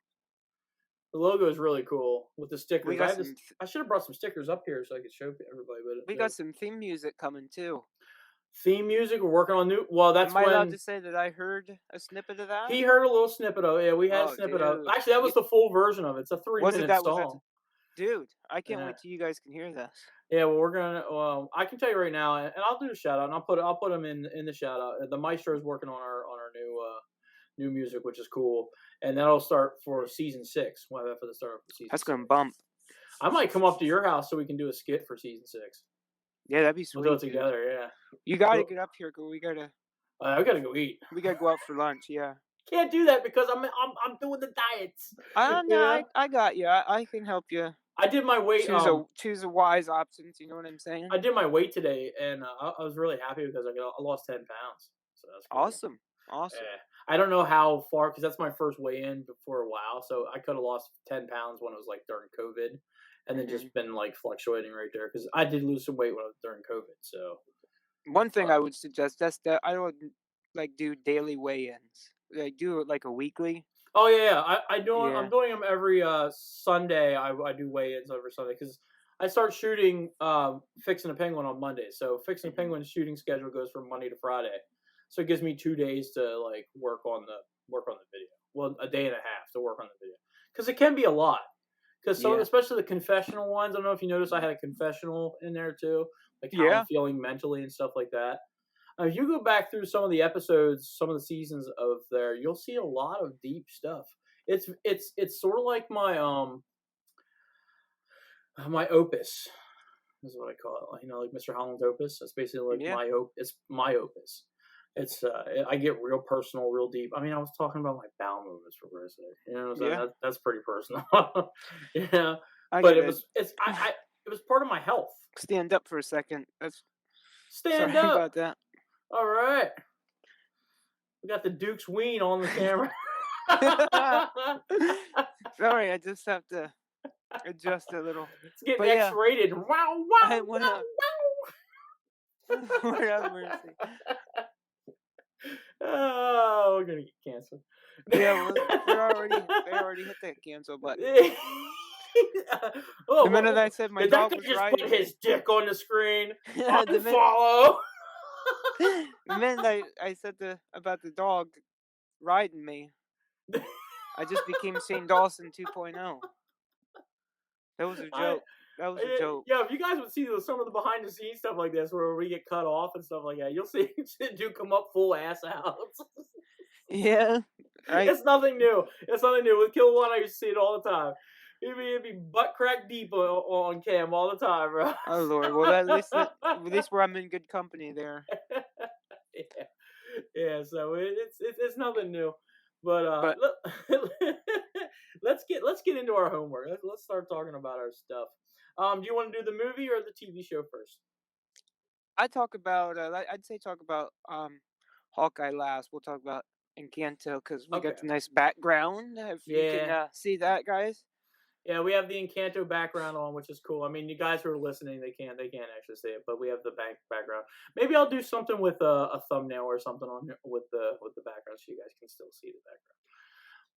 The logo is really cool with the stickers. I should have brought some stickers up here so I could show everybody. But we got some theme music coming too. Theme music. We're working on new. Well, that's Am I allowed to say that I heard a snippet of that? He heard a little snippet of it. Yeah, we had a snippet of it. Actually, that was the full version of it. It's a 3-minute song. Dude, I can't Yeah. wait till you guys can hear this. Yeah, well, we're gonna. I can tell you right now, and I'll do a shout out. And I'll put them in the shout out. The Maestro is working on our new music, which is cool, and that'll start for season 6. We'll have that for the start of season. That's gonna 6. bump. I might come up to your house so we can do a skit for season 6. Yeah, that'd be sweet. We'll do it dude. together. Yeah. You gotta Cool. get up here, cause we gotta go eat. go out for lunch. Yeah. Can't do that because I'm doing the diets. I don't You know. know? I got you. I can help you I did my weight. choose a wise options. You know what I'm saying? I did my weight today, and I was really happy because I lost 10 pounds. So that's cool. Awesome. Awesome. Yeah. I don't know how far because that's my first weigh-in for a while. So I could have lost 10 pounds when it was like during COVID, and then just been like fluctuating right there because I did lose some weight when I was during COVID. So one thing I would suggest that's that I don't like do daily weigh-ins. Like do it like a weekly. Oh yeah, I do. Yeah. I'm doing them every Sunday. I do weigh-ins every Sunday because I start shooting Fixing a Penguin on Monday. So Fixing a Penguin's shooting schedule goes from Monday to Friday. So it gives me 2 days to like work on the video. Well, a day and a half to work on the video because it can be a lot. Because some, especially the confessional ones. I don't know if you noticed, I had a confessional in there too, like how I'm feeling mentally and stuff like that. If you go back through some of the episodes, some of the seasons of there, you'll see a lot of deep stuff. It's sort of like my my opus. This is what I call it. You know, like Mr. Holland's opus. That's basically like it's my opus. It's I get real personal, real deep. I mean, I was talking about my bowel movements for Christ's sake. You know what I'm saying? That's pretty personal. Yeah, but it was part of my health. Stand up for a second. Stand sorry up about that. All right. We got the Duke's Ween on the camera. Sorry, I just have to adjust a little. It's getting X-rated. Wow, wow, wow, wow. Oh, we're gonna get canceled. Yeah, they already hit that cancel button. The minute I said my dog was riding, put his dick on the screen. Follow. The minute I said about the dog riding me, I just became Shane Dawson 2.0. That was a joke. That was a joke. Yeah, if you guys would see some of the behind the scenes stuff like this, where we get cut off and stuff like that, you'll see dude come up full ass out. Yeah, right. It's nothing new. It's nothing new. With Kill One, I used to see it all the time. It'd be butt crack deep on cam all the time, bro. Oh Lord. Well, at least where I'm in good company there. Yeah. So it's nothing new, but let's get into our homework. Let's start talking about our stuff. Do you want to do the movie or the TV show first? I'd say talk about Hawkeye last. We'll talk about Encanto because we got the nice background. If you can see that, guys. Yeah, we have the Encanto background on, which is cool. I mean, you guys who are listening, they can't actually see it, but we have the background. Maybe I'll do something with a thumbnail or something on with the background so you guys can still see the background.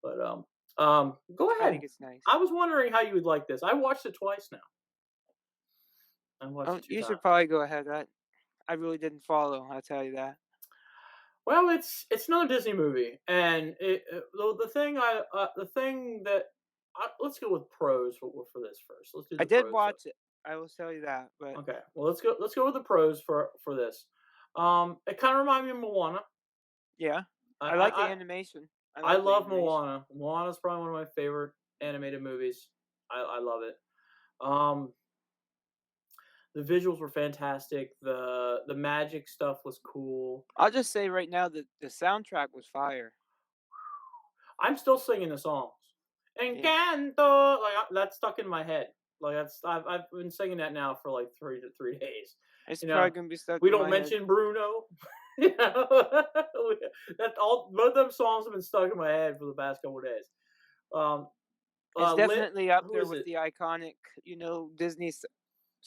But go ahead. I think it's nice. I was wondering how you would like this. I watched it twice now. You should probably go ahead. I really didn't follow. I'll tell you that. Well, it's another Disney movie, and let's go with pros for this first. Let's do. I did watch it. I will tell you that. But okay, well let's go with the pros for this. It kind of reminded me of Moana. Yeah, I like the animation. I love Moana. Moana's probably one of my favorite animated movies. I love it. The visuals were fantastic. The magic stuff was cool. I'll just say right now that the soundtrack was fire. I'm still singing the songs. Encanto, like that's stuck in my head. Like I've been singing that now for like 3 days. It's probably gonna be stuck. We don't mention Bruno. You know, that's all. Both of them songs have been stuck in my head for the past couple of days. It's definitely up there with the iconic, Disney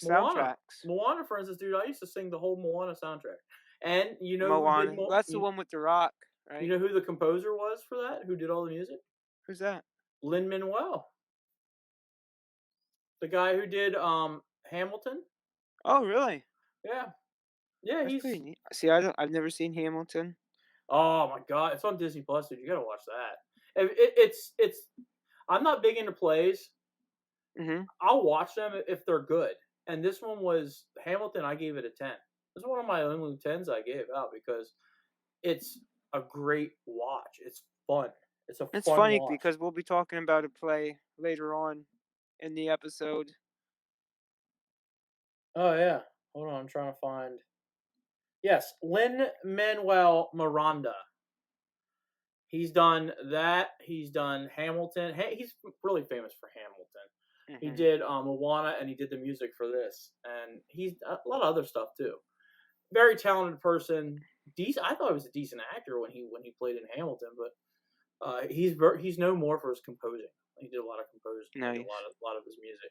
soundtracks. Moana, for instance, dude, I used to sing the whole Moana soundtrack. And Moana. That's the one with the rock, right? You know who the composer was for that? Who did all the music? Who's that? Lin-Manuel. The guy who did Hamilton. Oh, really? Yeah. Yeah, That's pretty neat. See, I've never seen Hamilton. Oh my God, it's on Disney Plus, dude. You gotta watch that. It's. I'm not big into plays, Mm-hmm. I'll watch them if they're good. And this one was Hamilton. I gave it a 10. This is one of my only 10s I gave out because it's a great watch. It's fun. It's a It's fun funny watch. because we'll be talking about a play later on in the episode. Oh yeah, hold on. I'm trying to find. Yes, Lin-Manuel Miranda. He's done that. He's done Hamilton. He's really famous for Hamilton. He Mm-hmm. did Moana, and he did the music for this, and he's a lot of other stuff too. Very talented person. Decent. I thought he was a decent actor when he played in Hamilton, but he's known more for his composing. He did a lot of composing. Nice. He did a lot of his music,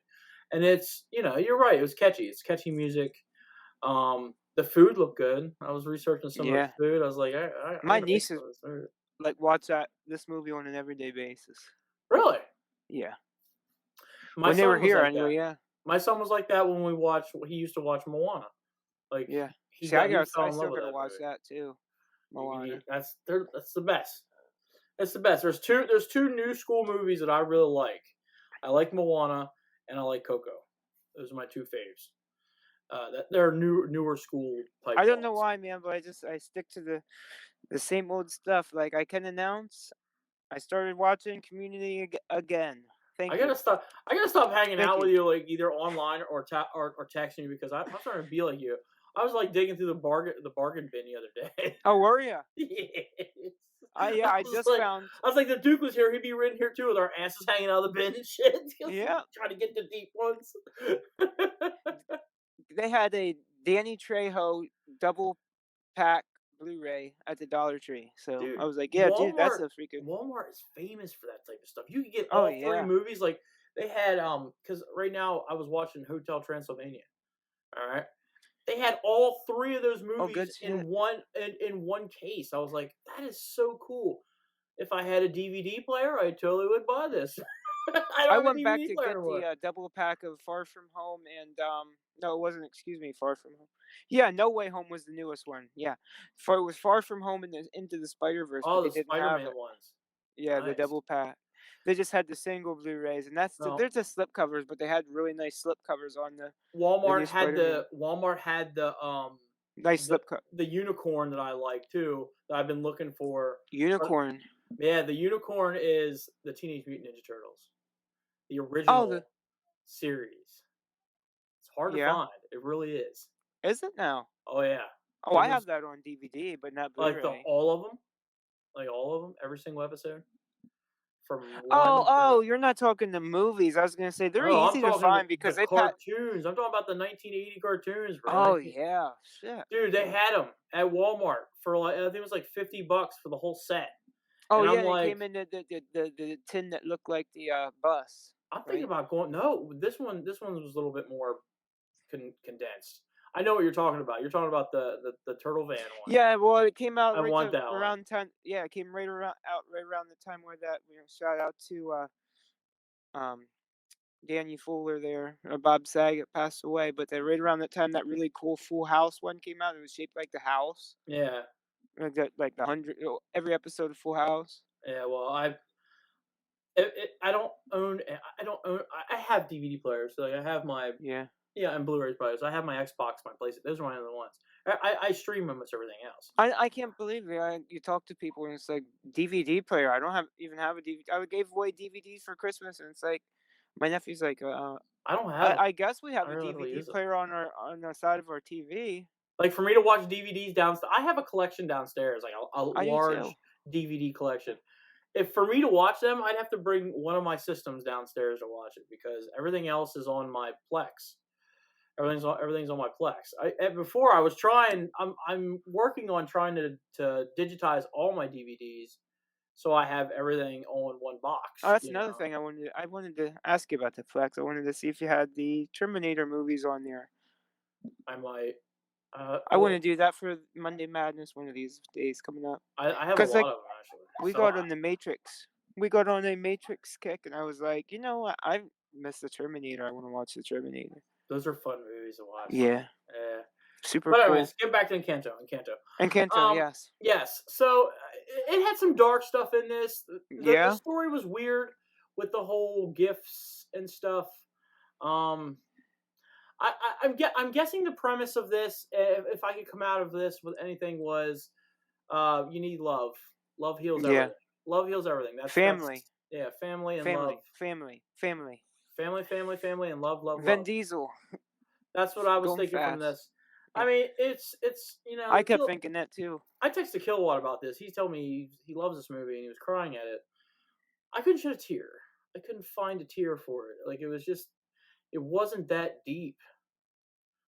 and it's you're right. It was catchy. It's catchy music. The food looked good. I was researching some of the food. I was like, my niece is like watch this movie on an everyday basis. Really? Yeah. When they were here, anyway. Yeah. My son was like that when we watched. He used to watch Moana. Like yeah. I still gotta watch that too. Moana. That's the best. That's the best. There's two new school movies that I really like. I like Moana and I like Coco. Those are my two faves. They're newer school type. I don't know why, man, but I stick to the same old stuff. Like I can announce, I started watching Community again. I gotta stop hanging out with you like either online or texting you because I'm starting to be like you. I was like digging through the bargain bin the other day. Oh, were you? Yes. I just found. I was like, the Duke was here. He'd be in here too with our asses hanging out of the bin and shit. Yeah. Trying to get the deep ones. They had a Danny Trejo double pack Blu-ray at the Dollar Tree. So I was like, yeah, dude, that's a freaking. Walmart is famous for that type of stuff. You can get all three movies. Like they had because right now I was watching Hotel Transylvania. All right. They had all three of those movies in one case. I was like, that is so cool. If I had a DVD player, I totally would buy this. I went back to get the double pack of Far From Home and no, it wasn't. Excuse me, Far From Home. Yeah, No Way Home was the newest one. Yeah, it was Far From Home and Into the Spider-Verse. Oh, the Spider-Man ones. Yeah, the double pack. They just had the single Blu-rays, and they're just slip covers, but they had really nice slip covers on the. Walmart had the nice slip cover. The unicorn that I like too. That I've been looking for. Unicorn. Yeah, the unicorn is the Teenage Mutant Ninja Turtles, the original series. It's hard to find. It really is. Is it now? Oh yeah. Oh, I have that on DVD, but not Blu-ray. Like all of them, every single episode. You're not talking the movies. I was gonna say they're easy to find because they cartoons. I'm talking about the 1980 cartoons, bro. Oh yeah, shit. Dude, they had them at Walmart for like I think it was like $50 for the whole set. Oh and yeah, they came in the tin that looked like the bus. I'm thinking about going. No, this one was a little bit more condensed. I know what you're talking about. You're talking about the Turtle Van one. Yeah, well, it came out around time. Yeah, it came right around the time where that. Shout out to Danny Fuller there. Bob Saget passed away, but right around that time that really cool Full House one came out. It was shaped like the house. Yeah. Like every episode of Full House. Yeah, well, I have DVD players. So I have my and Blu-ray players. I have my Xbox, my PlayStation. Those are my other ones. I stream almost everything else. I can't believe it. You talk to people and it's like DVD player. I don't even have a DVD. I gave away DVDs for Christmas, and it's like my nephew's like, I don't have. I guess we have a DVD player on the side of our TV. Like for me to watch DVDs downstairs, I have a collection downstairs, like a large DVD collection. If for me to watch them, I'd have to bring one of my systems downstairs to watch it because everything else is on my Plex. Everything's on my Plex. Before I was trying, I'm working on trying to digitize all my DVDs, so I have everything on one box. Oh, that's another thing I wanted to ask you about the Plex. I wanted to see if you had the Terminator movies on there. I might. I want to do that for Monday Madness one of these days coming up. I have a lot of them actually. We got on the Matrix. We got on a Matrix kick, and I was like, you know what? I miss the Terminator. I want to watch the Terminator. Those are fun movies to watch. Yeah. Yeah. Super cool. But anyways, get back to Encanto. Yes. Yes. So it had some dark stuff in this. The story was weird with the whole gifts and stuff. I'm guessing the premise of this, if I could come out of this with anything, was you need love. Love heals Yeah. everything. Love heals everything. Family. Yeah, family and Family. love. Family. Family, and love. Vin Diesel. That's what I was Going thinking from fast. this. I mean, it's I kept thinking that too. I texted Kilowatt about this. He told me he loves this movie and he was crying at it. I couldn't shed a tear. I couldn't find a tear for it. Like, it wasn't that deep.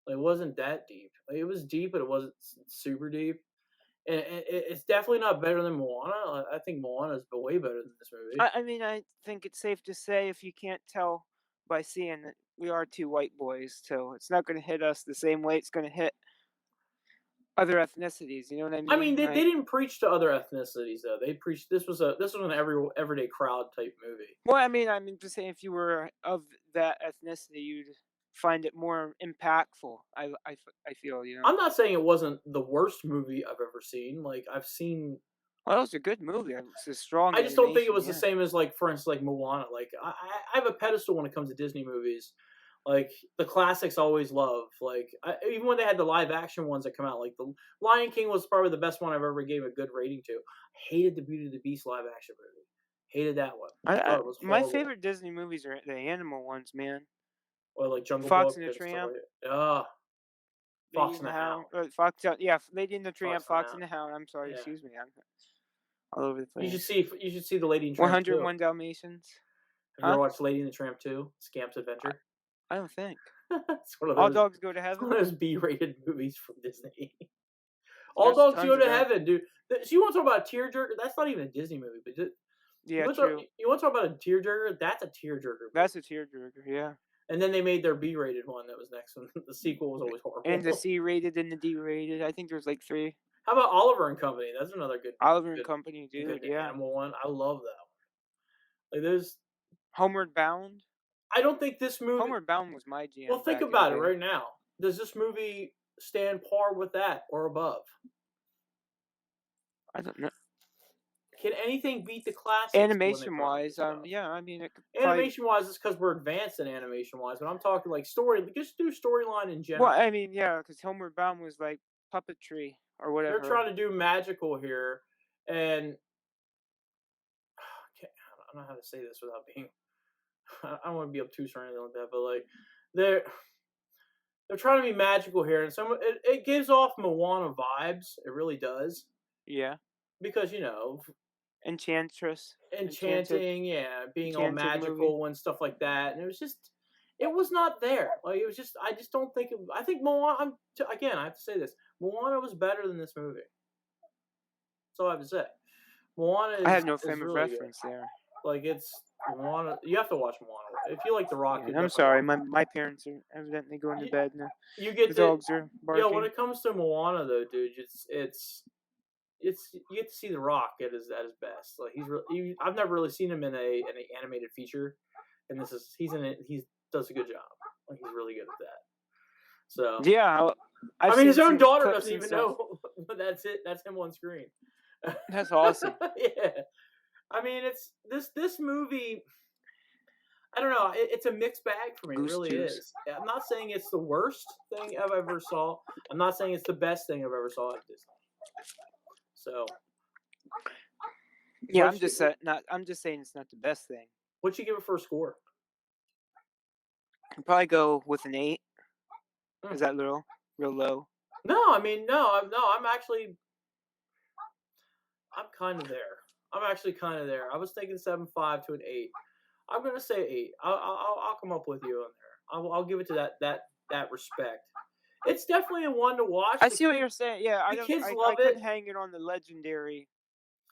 Like, it wasn't that deep. Like, it was deep, but it wasn't super deep. And it's definitely not better than Moana. I think Moana is way better than this movie. I mean, I think it's safe to say, if you can't tell by seeing it, we are two white boys, so it's not going to hit us the same way it's going to hit other ethnicities. You know what I mean? I mean, they didn't preach to other ethnicities though. They preached this was an everyday crowd type movie. Well, I mean, just saying, if you were of that ethnicity, you'd find it more impactful. I feel, you know. I'm not saying it wasn't the worst movie I've ever seen. Like, I've seen. Well, it was a good movie. It's a strong. I just don't think it was animation, the same as, like, for instance, like Moana. Like, I have a pedestal when it comes to Disney movies. Like, the classics I always love. Like, even when they had the live action ones that come out, like the Lion King was probably the best one I've ever gave a good rating to. I hated the Beauty and the Beast live action movie. Hated that one. I thought it was my horrible. favorite Disney movies are the animal ones, man. Or like Jungle Fox Book and the Tramp. Fox and the Hound. Lady and the Tramp, Fox and the Hound. I'm sorry, excuse me. I'm all over the place. You should see the Lady and the Tramp 101 Dalmatians. Have you ever watched Lady and the Tramp 2? Scamp's Adventure? I don't think. It's one of All those, Dogs Go to it's Heaven. one of those B-rated movies from Disney. All Dogs Go to Heaven, dude. So you want to talk about a tearjerker? That's not even a Disney movie, but yeah, true. You want to talk about a tearjerker? That's a tearjerker. That's a tearjerker, yeah. And then they made their B-rated one that was next one. The sequel was always horrible. And the C-rated and the D-rated. I think there's like 3. How about Oliver and Company? That's another good. Oliver and Company, dude. Good yeah. animal one. I love that one. Like, there's Homeward Bound. I don't think this movie. Homeward Bound was my jam. Well, think about it right now. Does this movie stand par with that or above? I don't know. Can anything beat the classics? Animation-wise, yeah, I mean, it could animation-wise, it's because we're advanced in animation-wise, but I'm talking like story. Just do storyline in general. Well, I mean, yeah, because Homeward Bound was like puppetry or whatever. They're trying to do magical here, and I don't know how to say this without being. I don't want to be obtuse or anything like that, but like they're trying to be magical here, and so it gives off Moana vibes. It really does. Yeah. Because Enchantress. Enchanting, yeah, being all magical and stuff like that, and it was not there. Like, it was just, I just don't think. I think Moana. Again, I have to say this: Moana was better than this movie. That's all I have to say. Moana. I have no frame of reference there. Like, it's Moana. You have to watch Moana if you like The Rock. Yeah, I'm sorry, my parents are evidently going to bed now. You get the dogs are barking. Yeah, when it comes to Moana, though, dude, you get to see The Rock at his best. Like, I've never really seen him in an animated feature, and he does a good job. Like, he's really good at that. So yeah, I mean, his own daughter doesn't even know. But that's it. That's him on screen. That's awesome. Yeah, I mean, it's this movie. I don't know. It's a mixed bag for me. It really is. I'm not saying it's the worst thing I've ever saw. I'm not saying it's the best thing I've ever saw at Disney. So, yeah, I'm just saying it's not the best thing. What'd you give it for a score? I'd probably go with an 8. Is that real low? No, I mean, I'm kind of there. I'm actually kind of there. I was thinking 7.5 to an 8. I'm gonna say 8. I'll come up with you on there. I'll give it to that respect. It's definitely a one to watch. I see what you're saying. Yeah, I couldn't hang it on the legendary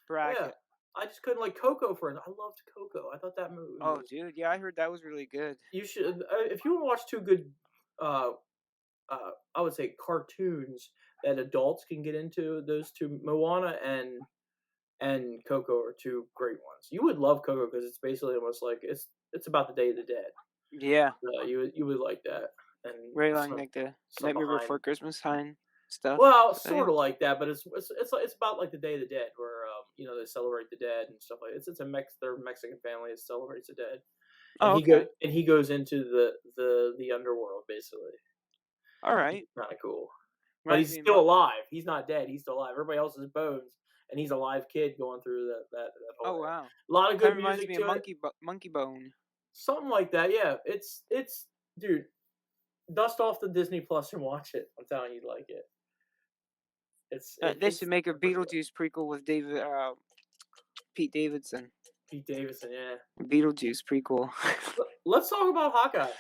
bracket. Yeah, I just couldn't like Coco for it. I loved Coco. I thought that movie. Oh, dude, yeah, I heard that was really good. You should, if you want to watch 2 good, I would say cartoons that adults can get into. Those 2, Moana and Coco, are 2 great ones. You would love Coco because it's basically almost like it's about the Day of the Dead. Yeah. You would like that. And right along like the Nightmare Before Christmas time stuff. Well, sort of like that, but it's about like the Day of the Dead, where they celebrate the dead and stuff like that. They're a Mexican family that celebrates the dead. And Oh, okay. he goes into the underworld basically. All right. Kind of cool. But Reminds he's me of still alive. He's not dead. He's still alive. Everybody else is bones, and he's a live kid going through that whole. Oh area. wow. A lot of Kind good of reminds music me to of it. Monkey Bone. Something like that. Yeah. It's dude. Dust off the Disney Plus and watch it. I'm telling you, you'd like it. They should make a Beetlejuice prequel with Pete Davidson. Pete Davidson, yeah. Beetlejuice prequel. Let's talk about Hawkeye.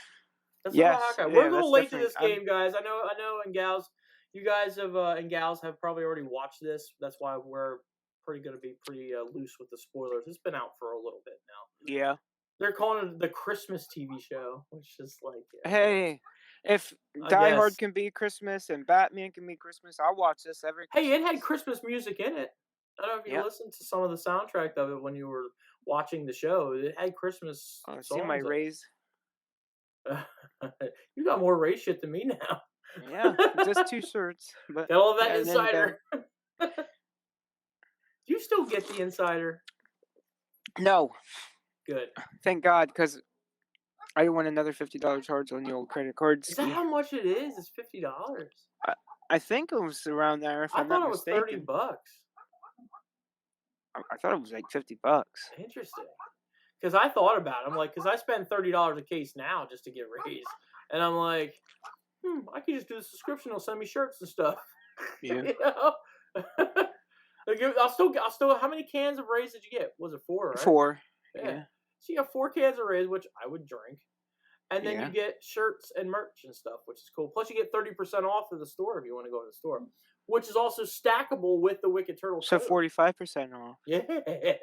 Yes, We're a little late to definitely. this game, guys. I know, and gals. You guys have and gals have probably already watched this. That's why we're going to be pretty loose with the spoilers. It's been out for a little bit now. Yeah. They're calling it the Christmas TV show, which is like. Hey, if Die Hard can be Christmas and Batman can be Christmas, I'll watch this every Christmas. Hey, it had Christmas music in it. I don't know if you listened to some of the soundtrack of it when you were watching the show. It had Christmas songs. See my RAZE. You got more RAZE shit than me now. Yeah, just 2 shirts. But got all that Insider. Do you still get the Insider? No. Good. Thank God, because I don't want another $50 charge on the old credit card. Is that how much it is? It's $50. I think it was around there. If I'm not mistaken. I thought it was $30. I thought it was like $50. Interesting. Because I thought about it. I'm like, because I spend $30 a case now just to get RAZE, and I'm like, I could just do the subscription. They'll send me shirts and stuff. Yeah. You know? I'll still. How many cans of RAZE did you get? Was it 4? Right? 4. Yeah. So you got 4 cans of RAZE, which I would drink, and then you get shirts and merch and stuff, which is cool. Plus, you get 30% off of the store if you want to go to the store, which is also stackable with the Wicked Turtle. So 45% off. Yeah. Yeah.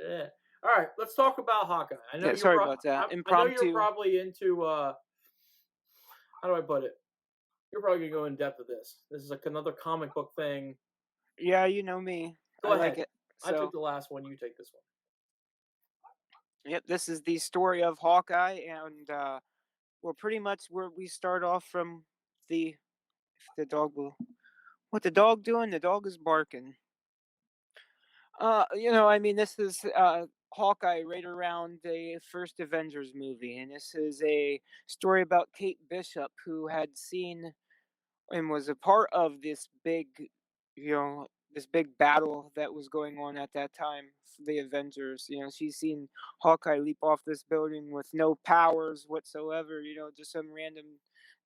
Yeah. All right, let's talk about Hawkeye. I know sorry about that. Impromptu. I know you're probably into how do I put it? You're probably gonna go in depth with this. This is like another comic book thing. Yeah, you know me. Go ahead. Like it. I took the last one. You take this one. Yep, this is the story of Hawkeye, and well, pretty much where we start off from the dog will. What the dog doing? The dog is barking. I mean, this is Hawkeye right around the first Avengers movie, and this is a story about Kate Bishop, who had seen and was a part of this big, this big battle that was going on at that time for the Avengers. She's seen Hawkeye leap off this building with no powers whatsoever. Just some random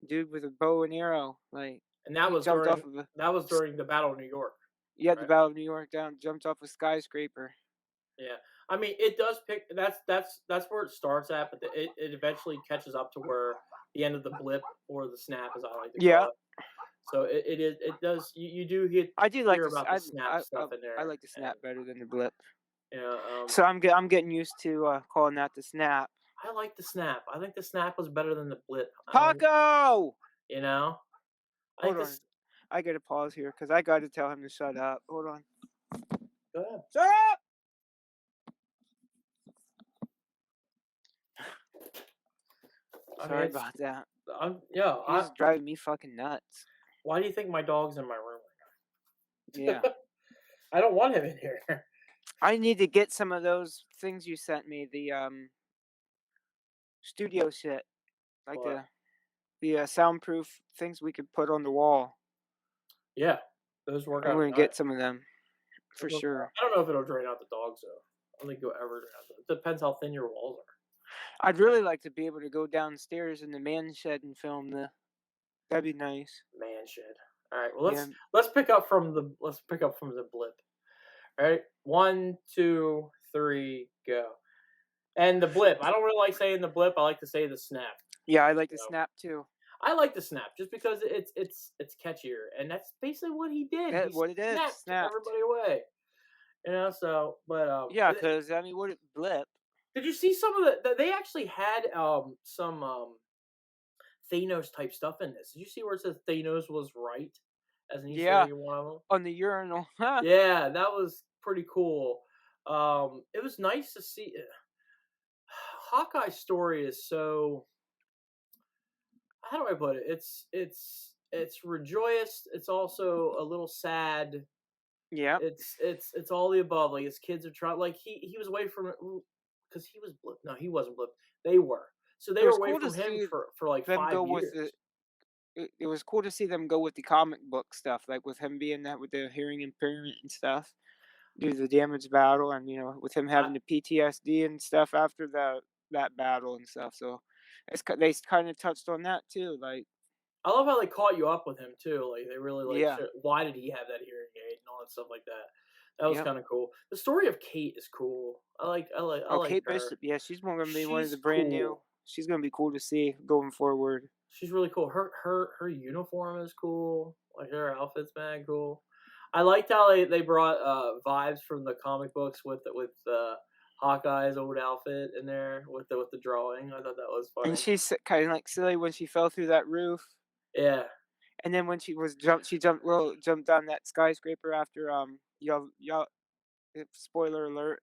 dude with a bow and arrow, like. And that was during the Battle of New York. Yeah, right? The Battle of New York, jumped off a skyscraper. Yeah, I mean, it does pick. That's where it starts at, but it eventually catches up to where the end of the blip or the snap, as I like to call it. So it does. You do hit. I do like about the snap stuff in there. I like the snap better than the blip. Yeah. So I'm getting used to calling that the snap. I like the snap. I think the snap was better than the blip. Paco! Hold on. I gotta pause here because I gotta tell him to shut up. Hold on. Go ahead. Shut up! Sorry about that. He's driving me fucking nuts. Why do you think my dog's in my room right now? Yeah. I don't want him in here. I need to get some of those things you sent me. The studio shit, like the soundproof things we could put on the wall. Yeah, those work out. I'm gonna get some of them for sure. I don't know if it'll drain out the dogs though. I don't think you'll ever drain out them. It depends how thin your walls are. I'd really like to be able to go downstairs in the man shed and film the. That'd be nice. Man shed. All right. Well, let's pick up from the blip. All right. 1, 2, 3, go. And the blip. I don't really like saying the blip. I like to say the snap. Yeah, I like the snap too. I like the snap just because it's catchier, and that's basically what he did. That's what it is. Snapped everybody away. So, but yeah, because I mean, what blip? Did you see some of the? They actually had some Thanos type stuff in this. Did you see where it says Thanos was right as an Easter egg in one of them? On the urinal. Yeah, that was pretty cool. It was nice to see. Hawkeye's story is so. How do I put it? It's rejoiced. It's also a little sad. Yeah. It's all the above. Like his kids are trying. Like he was away from it because he was blipped. No, he wasn't blipped. They were. So they It were was away cool to from him see for like them 5 go with years. it was cool to see them go with the comic book stuff, like with him being that with the hearing impairment and stuff, due to the damage battle, and with him having the PTSD and stuff after that battle and stuff. So they kind of touched on that too, like I love how they caught you up with him too. Like they really yeah, why did he have that hearing aid and all that stuff like that. That was yep. kind of cool. The story of Kate is cool. I like Oh, like Kate her. Bishop, yeah, she's going to be one of She's the brand new. cool. She's going to be cool to see going forward. She's really cool. Her uniform is cool. Like her outfit's mad cool. I liked how they brought vibes from the comic books with Hawkeye's old outfit in there with the drawing. I thought that was funny. And she's kind of like silly when she fell through that roof. Yeah. And then when she jumped down that skyscraper after y'all spoiler alert.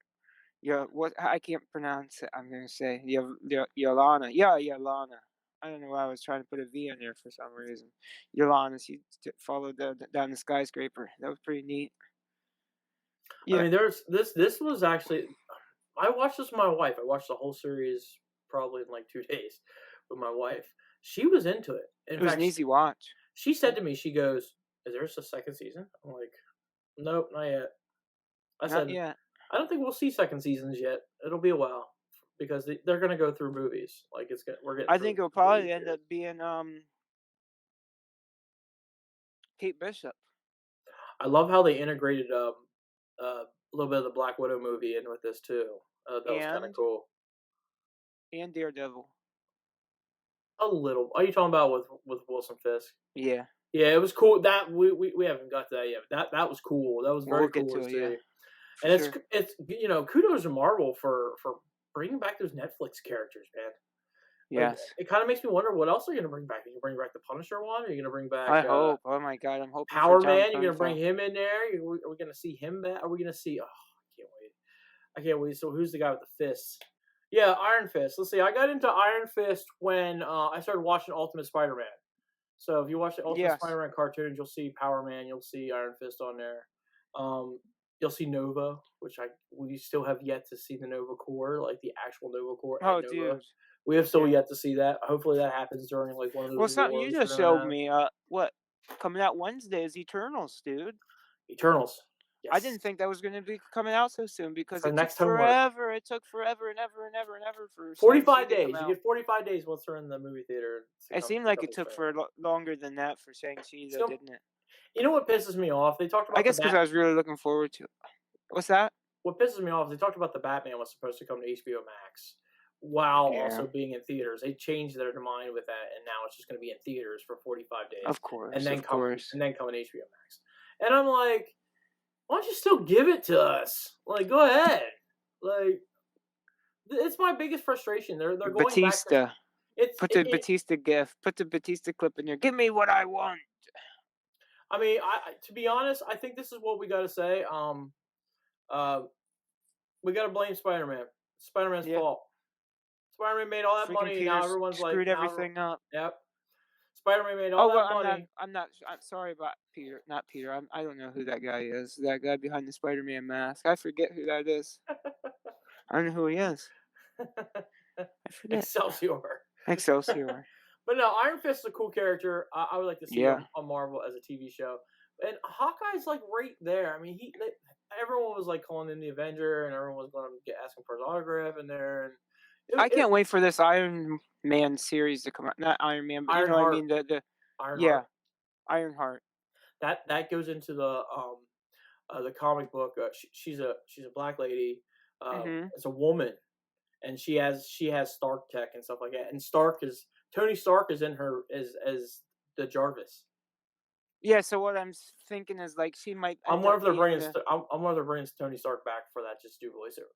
Yeah, what I can't pronounce it. I'm gonna say Yolana. Yeah, Yolana. I don't know why I was trying to put a V in there for some reason. Yolana, she followed down the skyscraper. That was pretty neat. Yeah. I mean, there's this was actually. I watched this with my wife. I watched the whole series probably in like 2 days with my wife. She was into it. In It was fact, an easy watch. she said to me, she goes, "Is there a second season?" I'm like, "Nope, not yet." I Not said, yet. "I don't think we'll see second seasons yet. It'll be a while because they're going to go through movies. Like we're getting. I think it'll probably end up being Kate Bishop. I love how they integrated a little bit of the Black Widow movie in with this too. That was kind of cool. And Daredevil. A little. Are you talking about with Wilson Fisk? Yeah. Yeah, it was cool. That we haven't got to that yet. That was cool. That was very cool to see. Yeah. And it's kudos to Marvel for bringing back those Netflix characters, man. Yes. Like, it kind of makes me wonder what else are you gonna bring back. Are you gonna bring back the Punisher one? Are you gonna bring back? I hope. Oh my God, I'm hoping. Power Man. You're gonna bring him in there. Are we gonna see him back? Are we gonna see? Oh, I can't wait. I can't wait. So who's the guy with the fists? Yeah, Iron Fist. Let's see. I got into Iron Fist when I started watching Ultimate Spider-Man. So if you watch the Ultimate Spider-Man cartoons, you'll see Power Man. You'll see Iron Fist on there. You'll see Nova, which we still have yet to see the Nova Corps, like the actual Nova Corps. Oh, Nova. dude. We have still yet to see that. Hopefully that happens during like one of those. Well, something you just showed me. What coming out Wednesday is Eternals, dude. Eternals. Yes. I didn't think that was going to be coming out so soon because it took forever. It took forever and ever for 45 days. You get 45 days once they're in the movie theater. It seemed like it took for longer than that for Shang-Chi, though, didn't it? You know what pisses me off? They talked about. I guess because I was really looking forward to it. What's that? What pisses me off is they talked about the Batman was supposed to come to HBO Max while also being in theaters. They changed their mind with that, and now it's just going to be in theaters for 45 days. Of course. And then come on HBO Max. And I'm like, why don't you still give it to us? Like, go ahead. Like, it's my biggest frustration. They're going Batista. back. Put the Batista gif. Put the Batista clip in there. Give me what I want. I mean, to be honest, I think this is what we got to say. We got to blame Spider-Man. Spider-Man's fault. Spider-Man made all that money, and now everyone's screwed everything up. Yep. Spider-Man made all that money. I'm sorry about Peter. Not Peter. I don't know who that guy is. That guy behind the Spider-Man mask. I forget who that is. I don't know who he is. I forget. Excelsior. But no, Iron Fist is a cool character. I would like to see him on Marvel as a TV show. And Hawkeye's like right there. I mean, everyone was like calling him the Avenger, and everyone was going to asking for his autograph in there. And I can't wait for this Iron Man series to come out. Not Iron Man, but Ironheart. I mean the Ironheart. Ironheart. That goes into the comic book. She's a black lady. It's a woman, and she has Stark tech and stuff like that. And Tony Stark is in her as the Jarvis. Yeah, so what I'm thinking is like she might. I'm wondering if they're bringing Tony Stark back for that just to do voiceover.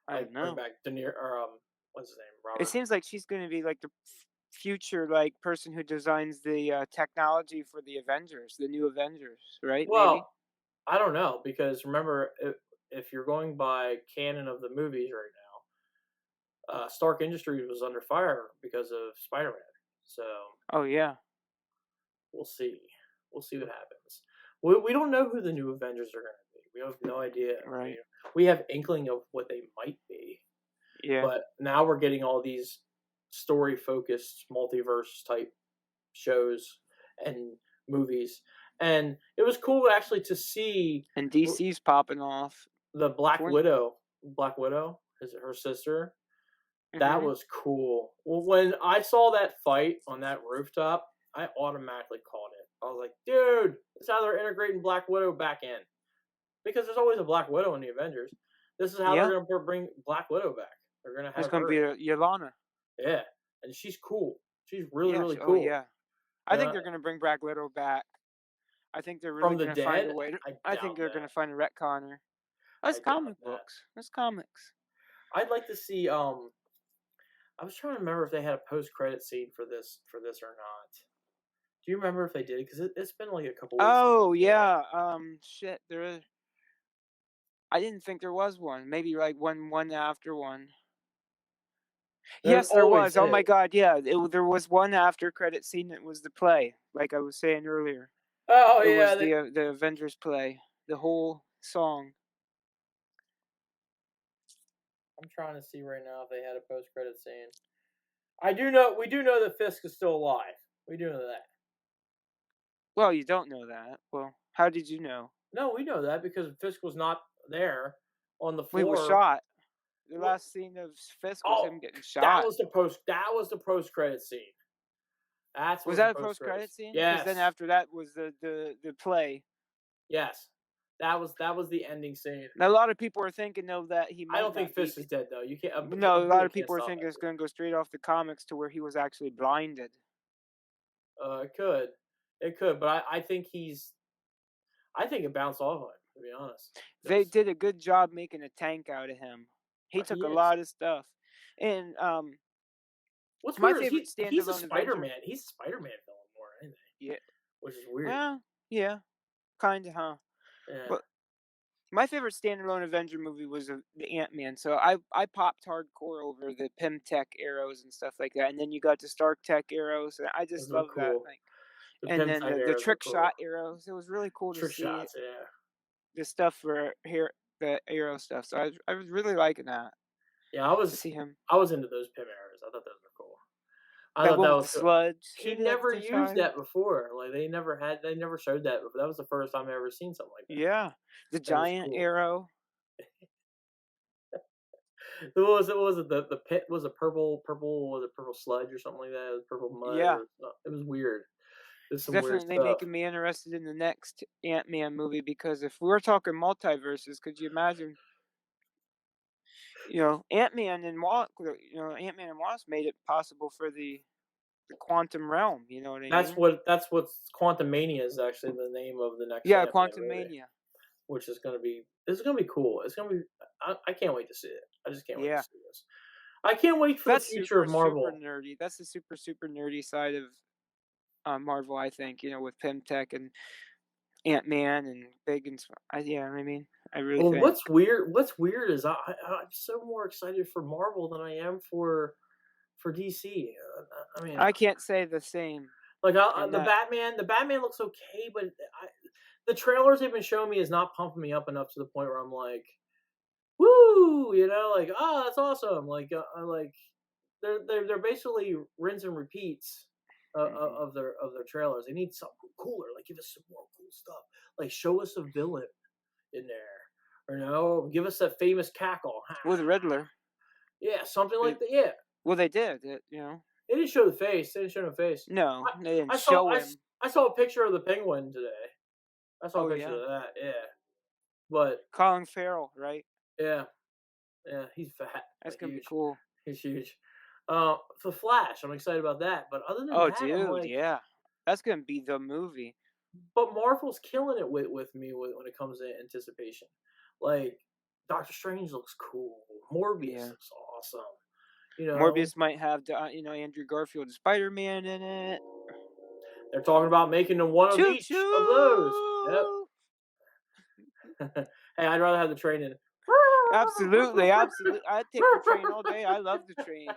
I don't know. Bring back what's his name? Robert. It seems like she's going to be like the future like person who designs the technology for the Avengers, the new Avengers, right? Well, maybe? I don't know because remember if you're going by canon of the movies right now, Stark Industries was under fire because of Spider-Man. So. Oh yeah. We'll see. We'll see what happens. We don't know who the new Avengers are going to be. We have no idea. Right. I mean, we have inkling of what they might be. Yeah. But now we're getting all these story-focused multiverse type shows and movies, and it was cool actually to see. And DC's popping off. The Black 20. Widow. Black Widow is her sister. That Mhm. was cool. Well, when I saw that fight on that rooftop, I automatically called it. I was like, dude, this is how they're integrating Black Widow back in. Because there's always a Black Widow in the Avengers. This is how Yeah. they're going to bring Black Widow back. They're going to have It's going to her. be Yelena. Yeah. And she's cool. She's really, Yeah, really oh, cool. yeah. I think they're going to bring Black Widow back. I think they're really From the going to find a dead? way. I I think doubt they're that. going to find a retconner. That's I doubt comic that. books. That's comics. I'd like to see. I was trying to remember if they had a post-credit scene for this or not. Do you remember if they did? Because it's been like a couple weeks. Oh yeah. Shit. There is. I didn't think there was one. Maybe like one after one. Yes, there was. Oh my God, yeah. There was one after credit scene. It was the play, like I was saying earlier. Oh It yeah, was the Avengers play, the whole song. I'm trying to see right now if they had a post-credit scene. We do know that Fisk is still alive. We do know that. Well, you don't know that. Well, how did you know? No, we know that because Fisk was not there on the floor. He was shot. The last scene of Fisk was him getting shot. That was the post-credit scene. Was that a post-credit scene? Yes. Because then after that was the play. Yes. That was the ending scene. Now a lot of people are thinking though that he might I don't think Fisk is dead though. You can't. No, a lot of people are thinking it's going to go straight off the comics to where he was actually blinded. It could, but I think I think it bounced off him, to be honest. They did a good job making a tank out of him. He took a lot of stuff. And what's my weird favorite is standalone he's a Spider-Man. Avenger. He's a Spider-Man villain more than anything. Yeah. Which is weird. Well, yeah. Kind of, huh? Yeah. But my favorite standalone Avenger movie was the Ant-Man. So I popped hardcore over the Pym Tech arrows and stuff like that. And then you got the Stark Tech arrows. And I just love that. Like, and then the trick shot arrows. It was really cool to see. Shots, yeah. The stuff for here, the arrow stuff. So I was really liking that. Yeah, I was. To see him. I was into those Pym arrows. I thought those were cool. I thought that was sludge. He never used that before. Like they never showed that before. That was the first time I ever seen something like that. Yeah, the giant arrow. What was it? The pit was a purple sludge or something like that. It was purple mud. Yeah, it was weird. It's definitely making me interested in the next Ant-Man movie because if we're talking multiverses, could you imagine? You know, Ant-Man and Wasp made it possible for the quantum realm. You know what I mean? That's what Quantum Mania is actually the name of the next. Yeah, Quantum Mania. Which is gonna be cool. It's gonna be. I can't wait to see it. I just can't wait to see this. I can't wait for the future of Marvel. Super nerdy. That's the super nerdy side of Marvel. I think with Pym Tech and Ant-Man and Big and I mean, I really. Well, what's weird is I'm so more excited for Marvel than I am for DC. I mean, I can't say the same. Like the Batman looks okay, but the trailers they've been showing me is not pumping me up enough to the point where I'm like, woo, like that's awesome. Like they're basically rinse and repeats of their trailers. They need something cooler. Like give us some more cool stuff. Like show us a villain in there, or give us that famous cackle with Riddler. Yeah, something like that. Yeah. Well, they did. They didn't show the face. They didn't show no face. No, they didn't show him. I saw a picture of the Penguin today. I saw a picture of that. Yeah, but Colin Farrell, right? Yeah, he's fat. That's gonna be cool. He's huge. For Flash, I'm excited about that. But other than that, dude, yeah, that's gonna be the movie. But Marvel's killing it with me when it comes to anticipation. Like Doctor Strange looks cool. Morbius looks awesome. Morbius might have Andrew Garfield Spider-Man in it. They're talking about making them one of each of those. Yep. Hey, I'd rather have the train in. Absolutely. I'd take the train all day. I love the train.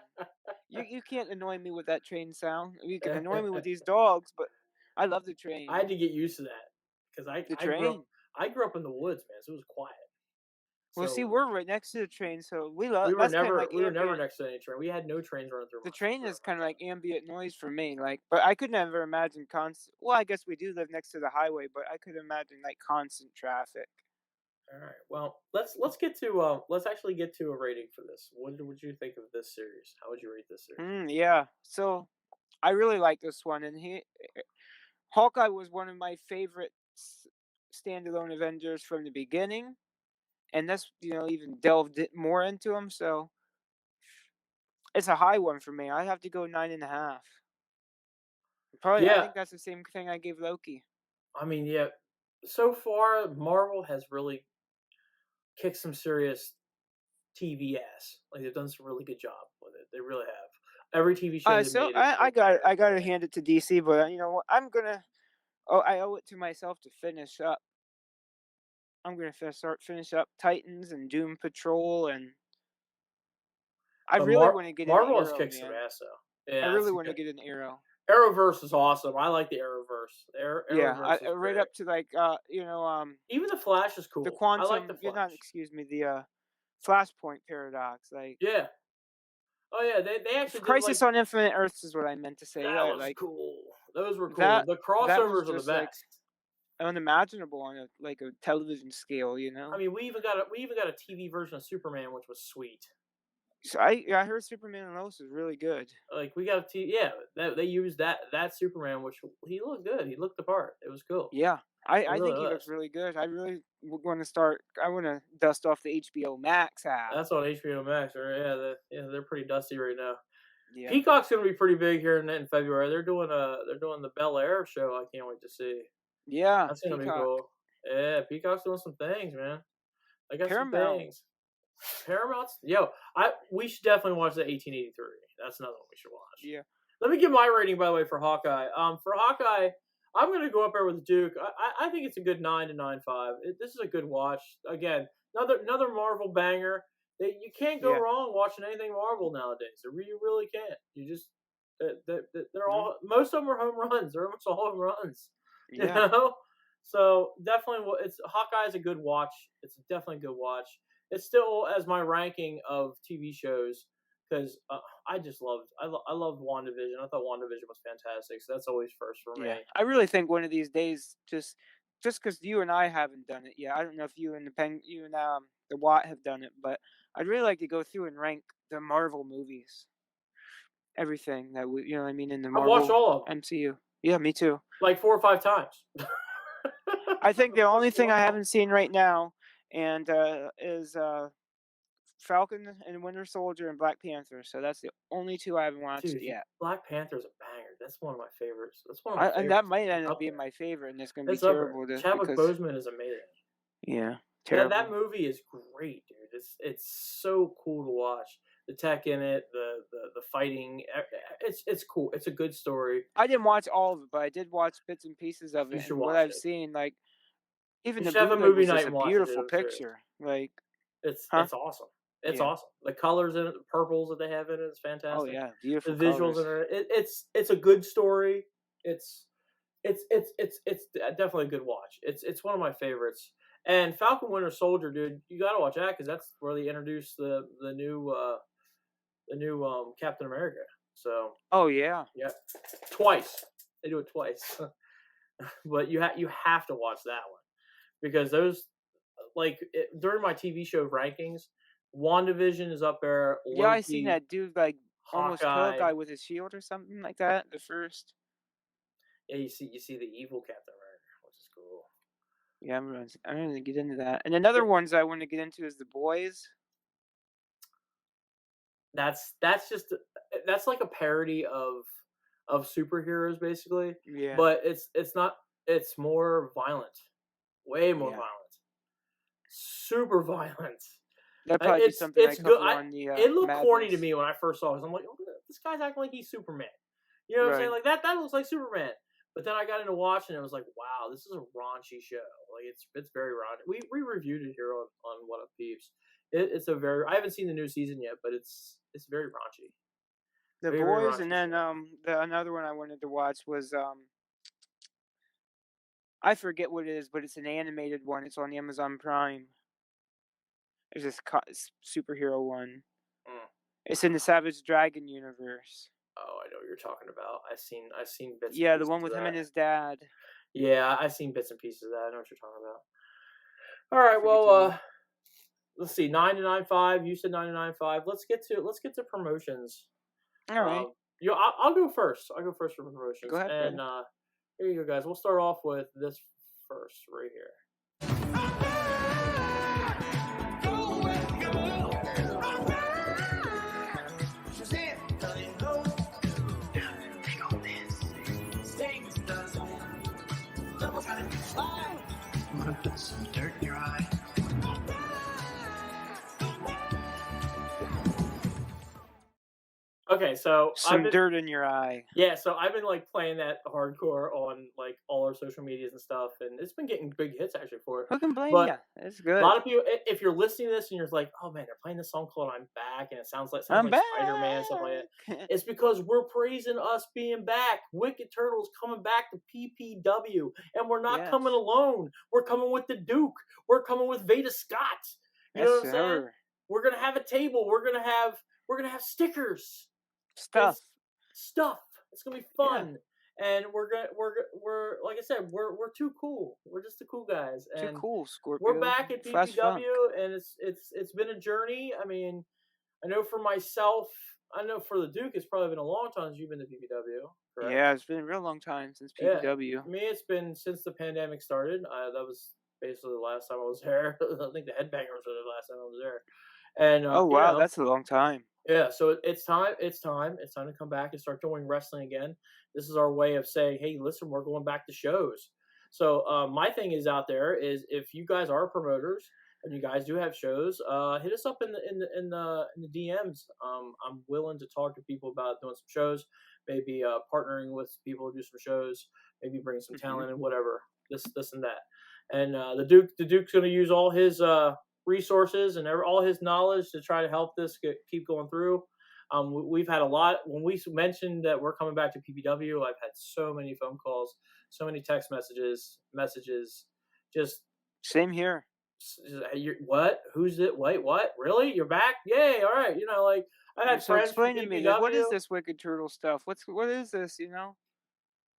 You can't annoy me with that train sound. You can annoy me with these dogs, but I love the train. I had to get used to that because I grew up in the woods, man. So it was quiet. Well, see, So we're right next to the train, so we love. we were That's kind of never like we were never ambient. next to any train. We had no trains running through. The Munster train for is a kind of long like ambient noise for me. Like, but I could never imagine constant. Well, I guess we do live next to the highway, but I could imagine like constant traffic. time. All right. Well, let's get to let's actually get to a rating for this. What would you think of this series? How would you rate this series? Yeah. So I really like this one, and Hawkeye was one of my favorite standalone Avengers from the beginning, and this even delved more into him. So it's a high one for me. I have to go 9.5. Probably, I Yeah, think that's the same thing I gave Loki. I mean, yeah. So far, Marvel has really kicked some serious TV ass. Like they've done some really good job with it. They really have. Every TV show they've So made is I gotta hand it to DC, but you know what? I owe it to myself to finish up. I'm gonna finish up Titans and Doom Patrol, and I But really want to get into Marvel has Arrow, kicked some man. ass though. I Yeah, really that's want to good. get into Arrow. Arrowverse is awesome. I like the Arrowverse. Yeah, Arrowverse is right great. up to like Even the Flash is cool. the I like the quantum. Flash. The Flashpoint paradox. Like Yeah. Oh yeah, they actually did Crisis like on Infinite Earths is what I meant to say. that Yeah, was like cool. Those were cool. that. The That was crossovers are the just like best. unimaginable on a television scale. I mean, we even got a TV version of Superman, which was sweet. So I heard Superman and Lois is really good. Like we got a yeah, they used that Superman, which he looked good. He looked the part. It was cool. Yeah, I really think he looks was. really good. I really want to start. I want to dust off the HBO Max app. That's on HBO Max. Or they're pretty dusty right now. Yeah. Peacock's gonna be pretty big here in February. They're doing the Bel Air show. I can't wait to see. Yeah, That's gonna be Peacock. cool. Yeah, Peacock's doing some things, man. I got Paramount. some things. Paramount's we should definitely watch the 1883. That's another one we should watch. Yeah. Let me give my rating, by the way, for Hawkeye. For Hawkeye, I'm gonna go up there with Duke. I think it's a good 9 to 9.5. This is a good watch. Again, another Marvel banger. You can't go wrong watching anything Marvel nowadays. You really can't. You just they're all most of them are home runs. They're almost all home runs. Yeah. You know? So definitely, Hawkeye is a good watch. It's definitely a good watch. It's still as my ranking of TV shows because I loved WandaVision. I thought WandaVision was fantastic. So that's always first for me. I really think one of these days, just because you and I haven't done it yet, I don't know if you and the Watt have done it, but I'd really like to go through and rank the Marvel movies. Everything that we, what I mean, in the Marvel I've watched all of them. MCU. Yeah, me too. Like 4 or 5 times. I think the only thing I haven't seen right now is Falcon and Winter Soldier and Black Panther. So that's the only 2 I haven't watched yet. Black Panther's a banger. That's one of my favorites. That's one of my favorites. And that might end up being my favorite, and it's going to be terrible. Chadwick Boseman is amazing. Yeah, terrible. That movie is great, dude. It's so cool to watch. The tech in it, the fighting, it's cool. It's a good story. I didn't watch all of it, but I did watch bits and pieces of it. You should and watch what I've it. seen, like even You the should have a bootleg movie was night just and a watch it, beautiful it was great. picture. Like it's awesome. It's awesome. The colors in it, the purples that they have in it, is fantastic. Oh yeah, beautiful. The visuals in it. It's a good story. It's definitely a good watch. It's one of my favorites. And Falcon Winter Soldier, dude, you gotta watch that because that's where they introduced the new Captain America. So. Oh yeah. Yeah, twice. They do it twice. But you have to watch that one because those during my TV show rankings, WandaVision is up there. Yeah, I seen that dude like almost kill a Hawkeye. guy with his shield or something like that. The first. Yeah, you see the evil Captain America, which is cool. Yeah, I'm gonna get into that. And another ones I want to get into is The Boys. That's like a parody of superheroes basically. Yeah. But it's not. It's more violent, way more violent, super violent. That'd probably be something it's good. on the. It looked Madness. corny to me when I first saw it. I'm like, oh, this guy's acting like he's Superman. You know what I'm saying? Like that looks like Superman. But then I got into watching it. I was like, wow, this is a raunchy show. Like it's very raunchy. We reviewed it here on What Up Peeps. It's a very. I haven't seen the new season yet, but it's very raunchy. The very Boys, and then another one I wanted to watch was I forget what it is, but it's an animated one. It's on Amazon Prime. There's this superhero one. Mm. It's in the Savage Dragon universe. Oh, I know what you're talking about. I've seen bits. Yeah, and the pieces one with of him that. and his dad. Yeah, I've seen bits and pieces of that. I know what you're talking about. All right, forget the well, name. let's see, 99.5. You said 99.5. Let's get to promotions. All right. I'll go first. I'll go first for promotions. Go ahead, And brother. here you go, guys. We'll start off with this first right here. I'm gonna put some dirt in your eye. Okay, so Some dirt in your eye. Yeah, so I've been like playing that hardcore on like all our social medias and stuff, and it's been getting big hits actually for it. Who can blame But you? It's good. a lot of people, if you're listening to this and you're like, "Oh man, they're playing this song called I'm Back," and it sounds like I'm back. Spider-Man and stuff like that, it's because we're praising us being back. Wicked Turtles coming back to PPW, and we're not coming alone. We're coming with the Duke. We're coming with Veda Scott. You know what I'm saying? We're gonna have a table. We're gonna have stickers. Stuff. It's gonna be fun, and we're like I said, we're too cool. We're just the cool guys, and Too cool, Scorpio. we're back at PPW, and it's been a journey. I mean, I know for myself, I know for the Duke, it's probably been a long time since you've been to PPW. Correct? Yeah, it's been a real long time since PPW. Yeah. For me, it's been since the pandemic started. That was basically the last time I was there. I think the Headbangers were the last time I was there. And oh wow, that's a long time. Yeah, so it's time to come back and start doing wrestling again. This is our way of saying, hey, listen, we're going back to shows. So my thing is out there is if you guys are promoters and you guys do have shows, hit us up in the DMs. I'm willing to talk to people about doing some shows, maybe partnering with people to do some shows, maybe bring some talent and whatever, this and that. And the Duke's going to use all his resources and all his knowledge to try to help this keep going through. We've had a lot. When we mentioned that we're coming back to PPW, I've had so many phone calls, so many text messages. Just same here. What? Who's it? Wait, what? Really? You're back? Yay! All right. You know, like I had friends. Explain to me, like, what is this Wicked Turtle stuff? What is this? You know?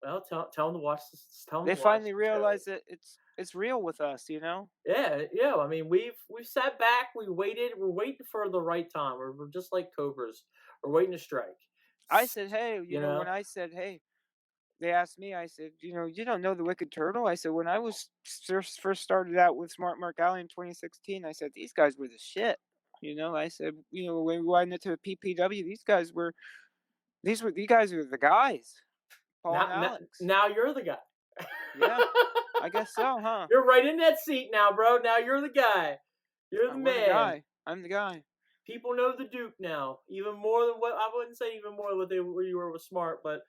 Well, tell them to watch this. Tell them they finally realize that it's real with us, you know? Yeah. I mean, we've sat back, we waited, we're waiting for the right time. We're just like cobras. We're waiting to strike. I said, hey, you know, when I said, hey, they asked me, I said, you know, you don't know the Wicked Turtle? I said, when I was first started out with Smart Mark Alley in 2016, I said, these guys were the shit. You know, I said, you know, when we went into PPW, these guys were the guys. Paul and Alex. Now you're the guy. Yeah, I guess so, huh? You're right in that seat now, bro. Now you're the guy. You're the man. I'm the guy. People know the Duke now, even more than what I wouldn't say even more than what you were with Smart, but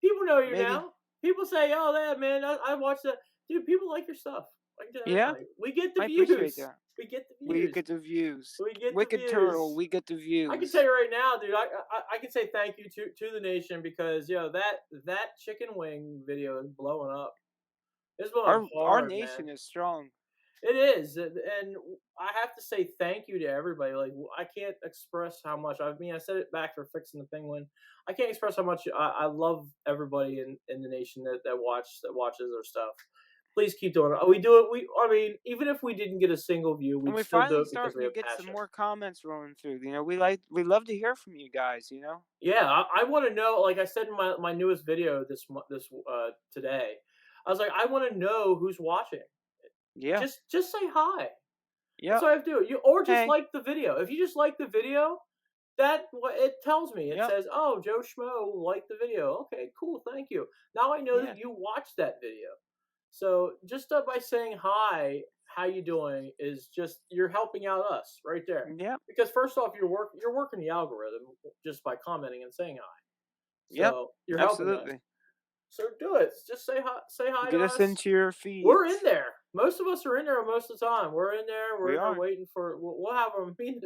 people know you now. People say, "Oh, that man, I watched that." Dude, people like your stuff. Yeah, we get the views. We get the views. We get the views. We get Wicked the views. Turtle. We get the views. I can tell you right now, dude. I can say thank you to the nation because that chicken wing video is blowing up. It's blowing hard, our nation is strong. It is, and I have to say thank you to everybody. Like I can't express how much. I mean, I said it back for fixing the penguin. I can't express how much I love everybody in the nation that watches our stuff. Please keep doing it. We do it. I mean, even if we didn't get a single view, we still do it because we have get passion. some more comments rolling through. You know, we love to hear from you guys. You know. Yeah, I want to know. Like I said in my newest video this today, I was like, I want to know who's watching. Yeah. Just say hi. Yeah. That's what I have to do. Or just like the video. If you just like the video, that it tells me. It says, "Oh, Joe Schmo liked the video." Okay, cool. Thank you. Now I know that you watched that video. So just by saying hi, how you doing is just you're helping out us right there. Yeah. Because first off, you're working the algorithm just by commenting and saying hi. So you're helping us. So do it. Just say hi. Say hi. Get us into your feed. We're in there. Most of us are in there most of the time. We're in there. We're in there waiting for. We'll have me and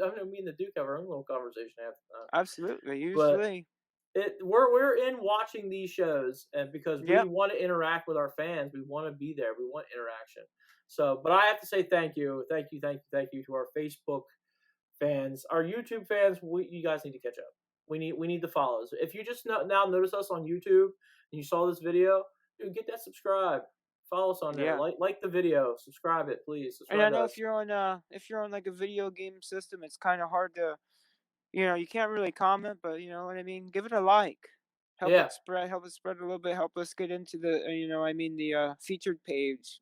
the Duke have our own little conversation after that. Absolutely. Usually. We're in watching these shows, and because we want to interact with our fans, we want to be there. We want interaction. So, but I have to say thank you to our Facebook fans, our YouTube fans. You guys need to catch up. We need the follows. If you just now notice us on YouTube and you saw this video, dude, get that subscribe. Follow us on there. Yeah. Like the video. Subscribe it, please. And I Subscribe to know us. if you're on like a video game system, it's kind of hard to, you can't really comment, but you know what I mean. Give it a like. Help Yeah. it spread. Help it spread a little bit. Help us get into the, the featured page.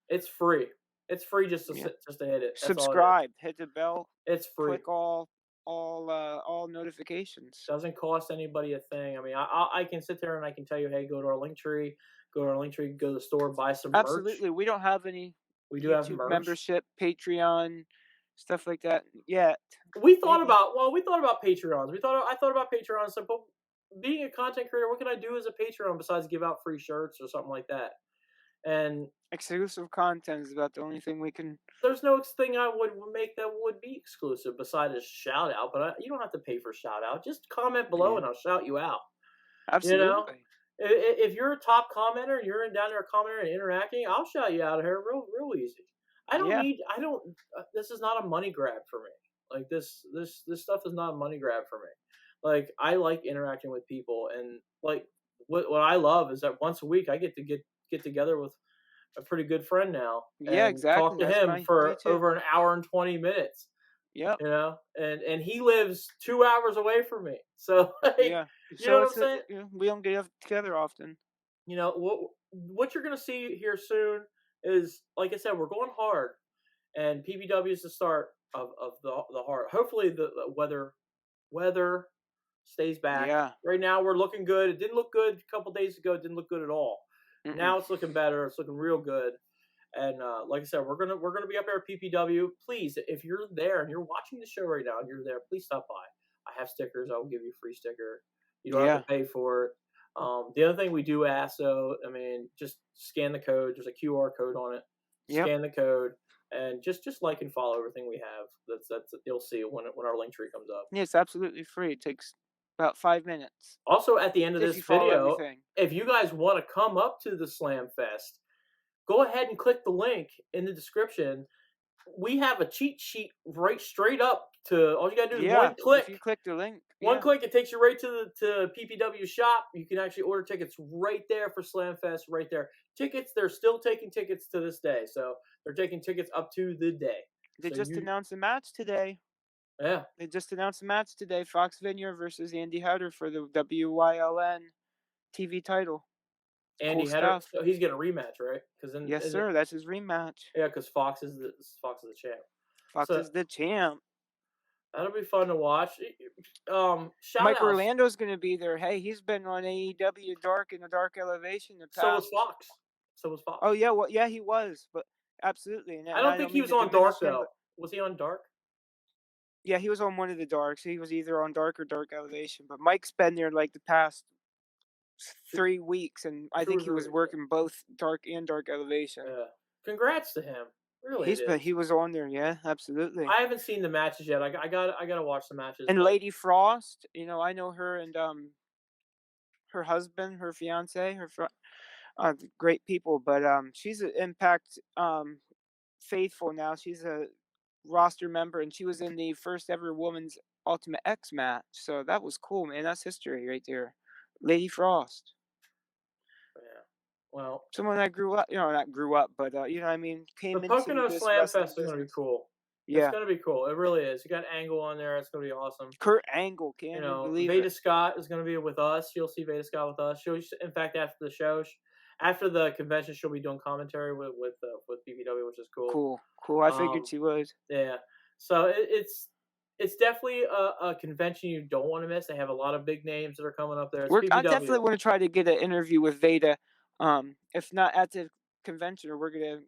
It's free. It's free just to Yeah. just to hit it. That's all it is. Subscribe. Hit the bell. It's free. Click all notifications. Doesn't cost anybody a thing. I mean, I can sit there and I can tell you, hey, go to our link tree, go to the store, buy some merch. Absolutely. We don't have any We do YouTube have merch. membership, Patreon, stuff like that yet. We thought Maybe. about Patreons. I thought about Patreons. So, but being a content creator, what can I do as a Patreon besides give out free shirts or something like that? And Exclusive content is about the only thing we can. there's no thing I would make that would be exclusive besides a shout out. But you don't have to pay for shout out. Just comment below and I'll shout you out. Absolutely. If you're a top commenter and you're down there commenting and interacting, I'll shout you out here real easy. This is not a money grab for me. Like this stuff is not a money grab for me. Like I like interacting with people, and like what I love is that once a week I get together with a pretty good friend now. Yeah, and exactly. Talk to him for over an hour and 20 minutes. Yep. And he lives 2 hours away from me. So like, yeah. you know what I'm saying? We don't get together often. What you're gonna see here soon is, like I said, we're going hard, and PPW is the start of the hard. Hopefully the weather stays back. Yeah. Right now we're looking good. It didn't look good a couple days ago. It didn't look good at all. Mm-mm. Now it's looking better. It's looking real good. And like I said, we're gonna be up there at PPW. Please, if you're there and you're watching the show right now and you're there, please stop by. I have stickers. I will give you a free sticker. You don't have to pay for it. The other thing we do ask, though, I mean, just scan the code. There's a QR code on it. Yep. Scan the code and just like and follow everything we have. That's you'll see when our link tree comes up. Yeah, it's absolutely free. It takes about 5 minutes. Also, at the end of If this you follow video, everything. if you guys want to come up to the Slam Fest, go ahead and click the link in the description. We have a cheat sheet right straight up to, all you gotta do is one click. If you click the link. One click, it takes you right to PPW shop. You can actually order tickets right there for Slam Fest, right there. Tickets, they're still taking tickets to this day. So they're taking tickets up to the day. They just announced a match today. Yeah. They just announced a match today. Fox Vineyard versus Andy Hutter for the WYLN TV title. Andy Hutter, so he's getting a rematch, right? Yes, sir. That's his rematch. Yeah, because Fox is the champ. Fox is the champ. That'll be fun to watch. Mike Orlando's going to be there. Hey, he's been on AEW Dark in the Dark Elevation. So was Fox. Oh yeah, well yeah, he was, but absolutely. And I don't think he was on Dark though. Was he on Dark? Yeah, he was on one of the Darks. He was either on Dark or Dark Elevation. But Mike's been there like the past 3 weeks, and I think he was working both Dark and Dark Elevation. Yeah. Congrats to him. Really, he was on there. Yeah, absolutely. I haven't seen the matches yet. I gotta watch the matches. And Lady Frost, I know her and her husband, her fiance, great people. But she's an Impact faithful now. She's a roster member, and she was in the first ever Women's Ultimate X match. So that was cool, man. That's history right there. Lady Frost. Yeah. Well, someone that grew up, not grew up, but came into the Pocono Slam Fest is gonna be cool. Yeah, it's gonna be cool. It really is. You got Angle on there. It's gonna be awesome. Kurt Angle, can't you believe Veda it? Scott is gonna be with us. You'll see Veda Scott with us. In fact, after the show, after the convention, she'll be doing commentary with PPW, which is cool. Cool. I figured she would. Yeah. So it's definitely a convention you don't want to miss. They have a lot of big names that are coming up there. I definitely want to try to get an interview with Veda. If not at the convention, we're gonna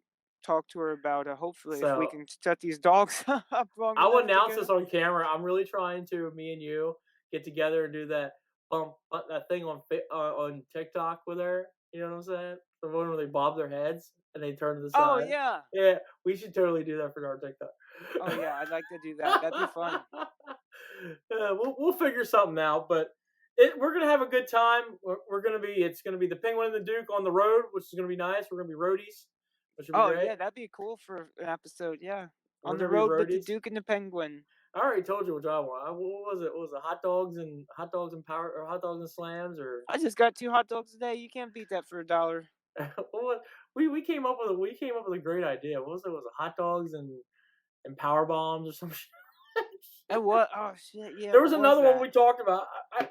talk to her about hopefully if we can set these dogs up. I'll announce this on camera. I'm really trying to, me and you, get together and do that that thing on TikTok with her. You know what I'm saying? The one where they bob their heads and they turn to the side. Oh yeah. Yeah, we should totally do that for our TikTok. Oh yeah, I'd like to do that. That'd be fun. We'll figure something out, but we're gonna have a good time. It's gonna be the Penguin and the Duke on the road, which is gonna be nice. We're gonna be roadies. which would be Oh great. yeah, that'd be cool for an episode. Yeah, We're on the gonna be road with the roadies. Duke and the Penguin. I already told you what I want. What was it? What was it? Hot dogs and power, or hot dogs and slams, or I just got 2 hot dogs today. You can't beat that for $1. we came up with a great idea. What was it? Was it hot dogs and power bombs or some shit? And what? Oh shit! Yeah. There was what another one that? we talked about.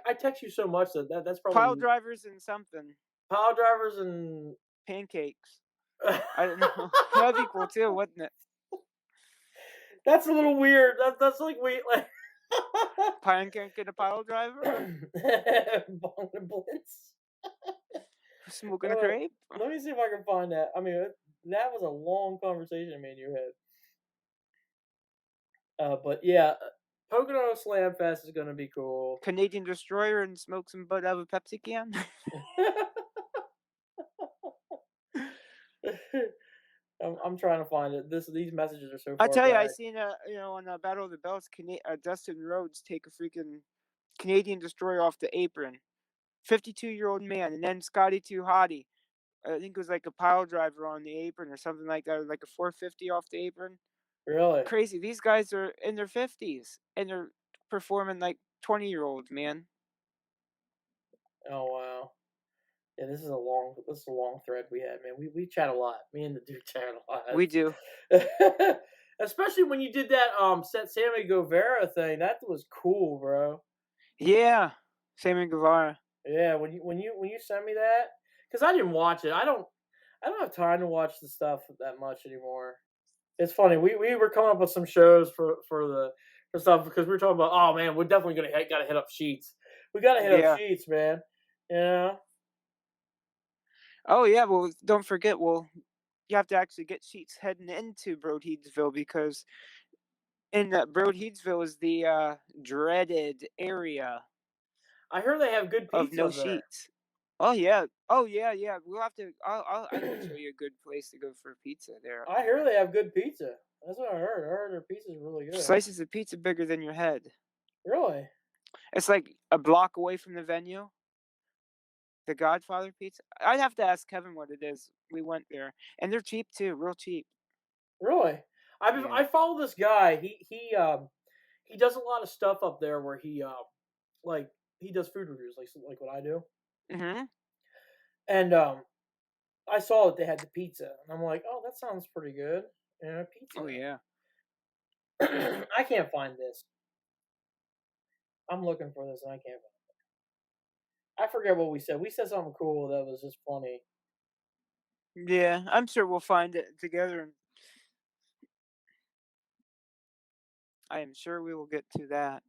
I text you so much that's probably Pile drivers and something. pile drivers and Pancakes. I don't know. That'd be cool too, wouldn't it? that's a little weird. That's like like Pancake and a pile driver. Bong and Blitz. Smoking a crepe. Let me see if I can find that. I mean, that was a long conversation me and you had. But yeah, Pocono Slam Fest is gonna be cool. Canadian Destroyer and smoke some bud out of a Pepsi can. I'm trying to find it. These messages are so. I far tell you, I back. seen on Battle of the Belts, Dustin Rhodes take a freaking Canadian Destroyer off the apron. 52-year-old man, and then Scotty Too Hottie. I think it was like a pile driver on the apron or something like that, or like a 450 off the apron. Really crazy. These guys are in their 50s and they're performing like 20-year-olds, man. Oh wow. Yeah, this is a long thread we had, man. We chat a lot. Me and the dude chat a lot. We do. Especially when you did that Sammy Guevara thing. That was cool, bro. Yeah, Sammy Guevara. Yeah, when you sent me that, because I didn't watch it. I don't have time to watch the stuff that much anymore. It's funny. We were coming up with some shows for stuff because we were talking about. Oh man, we're definitely gotta hit up Sheets. We gotta hit up Sheets, man. Yeah. Oh yeah. Well, don't forget. Well, you have to actually get Sheets heading into Broadheatsville because in Broadheatsville is the dreaded area. I heard they have good pizza of no there. sheets. Oh yeah. We'll have to. I can show you a good place to go for pizza there. I hear they have good pizza. That's what I heard. I heard their pizza's really good. Slices of pizza bigger than your head. Really? It's like a block away from the venue. The Godfather Pizza. I'd have to ask Kevin what it is. We went there, and they're cheap too, real cheap. Really? I follow this guy. He does a lot of stuff up there where he does food reviews like what I do. Mm-hmm. And I saw that they had the pizza, and I'm like, oh, that sounds pretty good. Pizza. Oh yeah. I can't find this. I'm looking for this, and I can't find it. I forget what we said. We said something cool that was just funny. Yeah, I'm sure we'll find it together. I am sure we will get to that.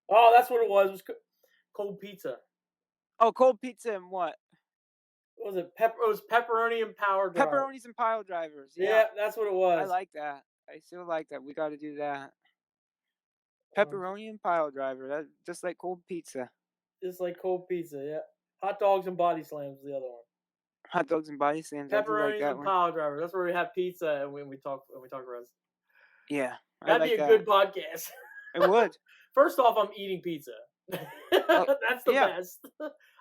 Oh, that's what it was. It was cold pizza. Oh, cold pizza and what? What was it? It was pepperoni and power driver. Pepperonis and pile drivers. Yeah, that's what it was. I like that. I still like that. We got to do that. Pepperoni and pile driver. That just like cold pizza. Just like cold pizza, yeah. Hot dogs and body slams is the other one. Hot dogs and body slams. Pepperonis like that and one. pile driver. That's where we have pizza and when we talk RAZE. Yeah, that'd be a good podcast. It would. First off, I'm eating pizza. That's the best.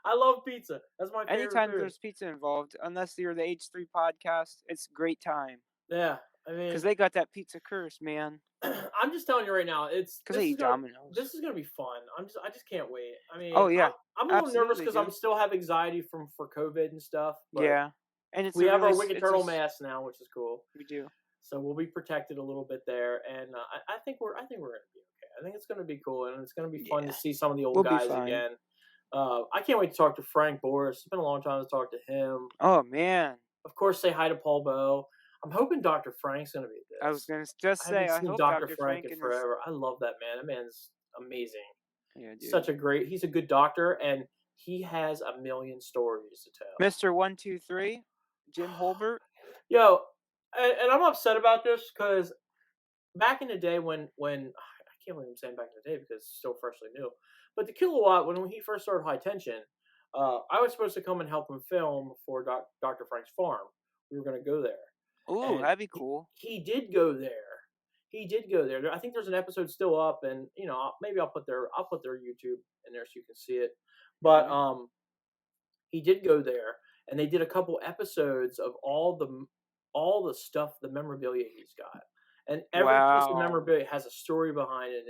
I love pizza. That's my favorite Anytime food. there's pizza involved, unless you're the H3 podcast, it's a great time. Yeah, I mean, because they got that pizza curse, man. I'm just telling you right now, it's because they eat Domino's. This is gonna be fun. I just can't wait. I mean, oh yeah, I'm a little nervous because I'm still have anxiety for COVID and stuff. But yeah, and we have our Wicked Turtle mask now, which is cool. We do. So we'll be protected a little bit there, and I think we're gonna be okay. I think it's gonna be cool, and it's gonna be fun to see some of the old guys again. I can't wait to talk to Frank Boris. It's been a long time to talk to him. Oh man! Of course, say hi to Paul Bow. I'm hoping Dr. Frank's gonna be this. I was gonna just say I hope Dr. Frank in forever. I love that man. That man's amazing. Yeah, dude. He's a good doctor, and he has a million stories to tell. Mr. 123, Jim Holbert. Yo, and I'm upset about this because back in the day when I can't believe I'm saying back in the day because it's still freshly new, but the Kilowatt, when he first started High Tension, I was supposed to come and help him film for Dr. Frank's farm. We were going to go there. Ooh, that'd be cool. He did go there. I think there's an episode still up, and maybe I'll put their YouTube in there so you can see it. But he did go there, and they did a couple episodes of all the stuff, the memorabilia he's got, and every piece of Wow. memorabilia has a story behind it.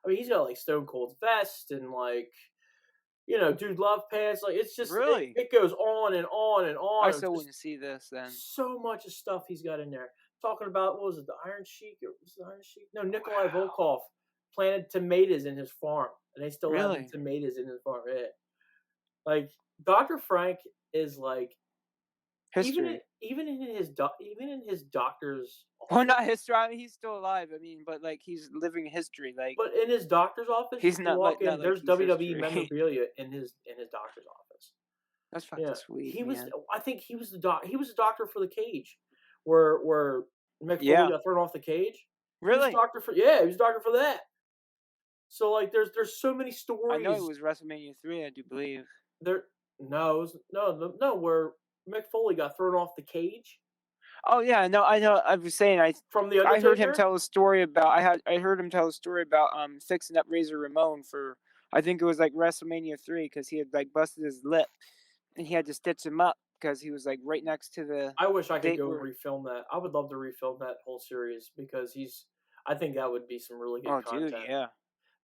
I mean, he's got like Stone Cold's vest and like, Dude Love pants. Like, it's just Really? it goes on and on and on. I It's still just wouldn't see this then. so much of stuff he's got in there. Talking about, what was it, the Iron Sheik? Was it the Iron Sheik? No, Nikolai Volkov planted tomatoes in his farm, and they still have the Really? tomatoes in his farm. Yeah. Like, Dr. Frank is like, History. even in his doctor's Well, office, not history. I mean, he's still alive. I mean, but like he's living history. Like but in his doctor's office, he's you not walk in, not like there's he's WWE history. memorabilia in his doctor's office. That's fucking Yeah, sweet. he was. Man. I think he was the doctor for the cage, where Mick Foley Yeah. got thrown off the cage. Really? He was doctor for that. So like, there's so many stories. I know it was WrestleMania 3. I do believe. No, where Mick Foley got thrown off the cage. Oh yeah, no, I know. I was saying From the Undertaker? I heard him tell a story about. I heard him tell a story about fixing up Razor Ramon for. I think it was like WrestleMania 3 because he had like busted his lip, and he had to stitch him up because he was like right next to the. I wish I could date go where- refilm that. I would love to refilm that whole series because I think that would be some really good Oh content. dude, yeah.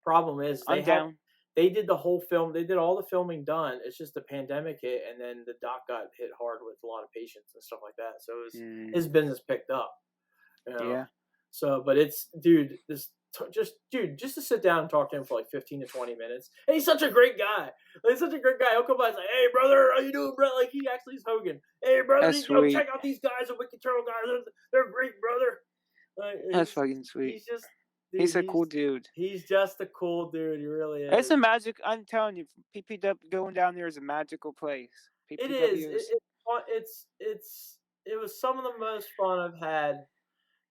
Problem is, I'm down. they did the whole film. They did all the filming done. It's just the pandemic hit, and then the doc got hit hard with a lot of patients and stuff like that. So his business picked up. Yeah. So, but it's, dude, just to sit down and talk to him for like 15 to 20 minutes. And he's such a great guy. Like, he's such a great guy. He'll come by and say, "Hey, brother, how you doing, bro?" Like, he actually is Hogan. "Hey, brother, That's go sweet. check out these guys, the Wicked Turtle guys. They're great, brother." That's fucking sweet. He's just. He's a cool dude. He's just a cool dude. He really is. It's a magic. I'm telling you, PPW going down there is a magical place. It is. It was some of the most fun I've had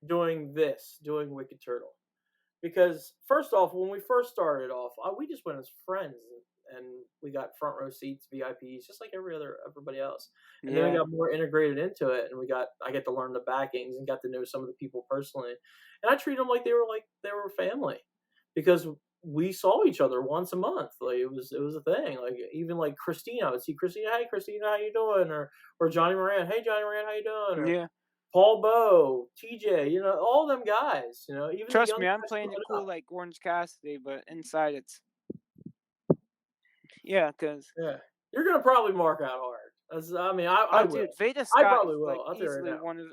doing Wicked Turtle. Because first off, when we first started off, we just went as friends, and we got front row seats, VIPs, just like everybody else. And then we got more integrated into it, and I get to learn the backings and got to know some of the people personally. And I treat them like they were family, because we saw each other once a month. Like, it was a thing. Like, even like Christina, I would see Christina, "Hey Christina, how you doing?" Or Johnny Moran, "Hey Johnny Moran, how you doing?" Or Paul Bowe, TJ, all them guys, even Trust me, I'm playing it cool like Orange Cassidy, but inside it's because you're gonna probably mark out hard. I will. Dude, Veda Scott, I probably will. Like, I'll tell you easily right now. one of.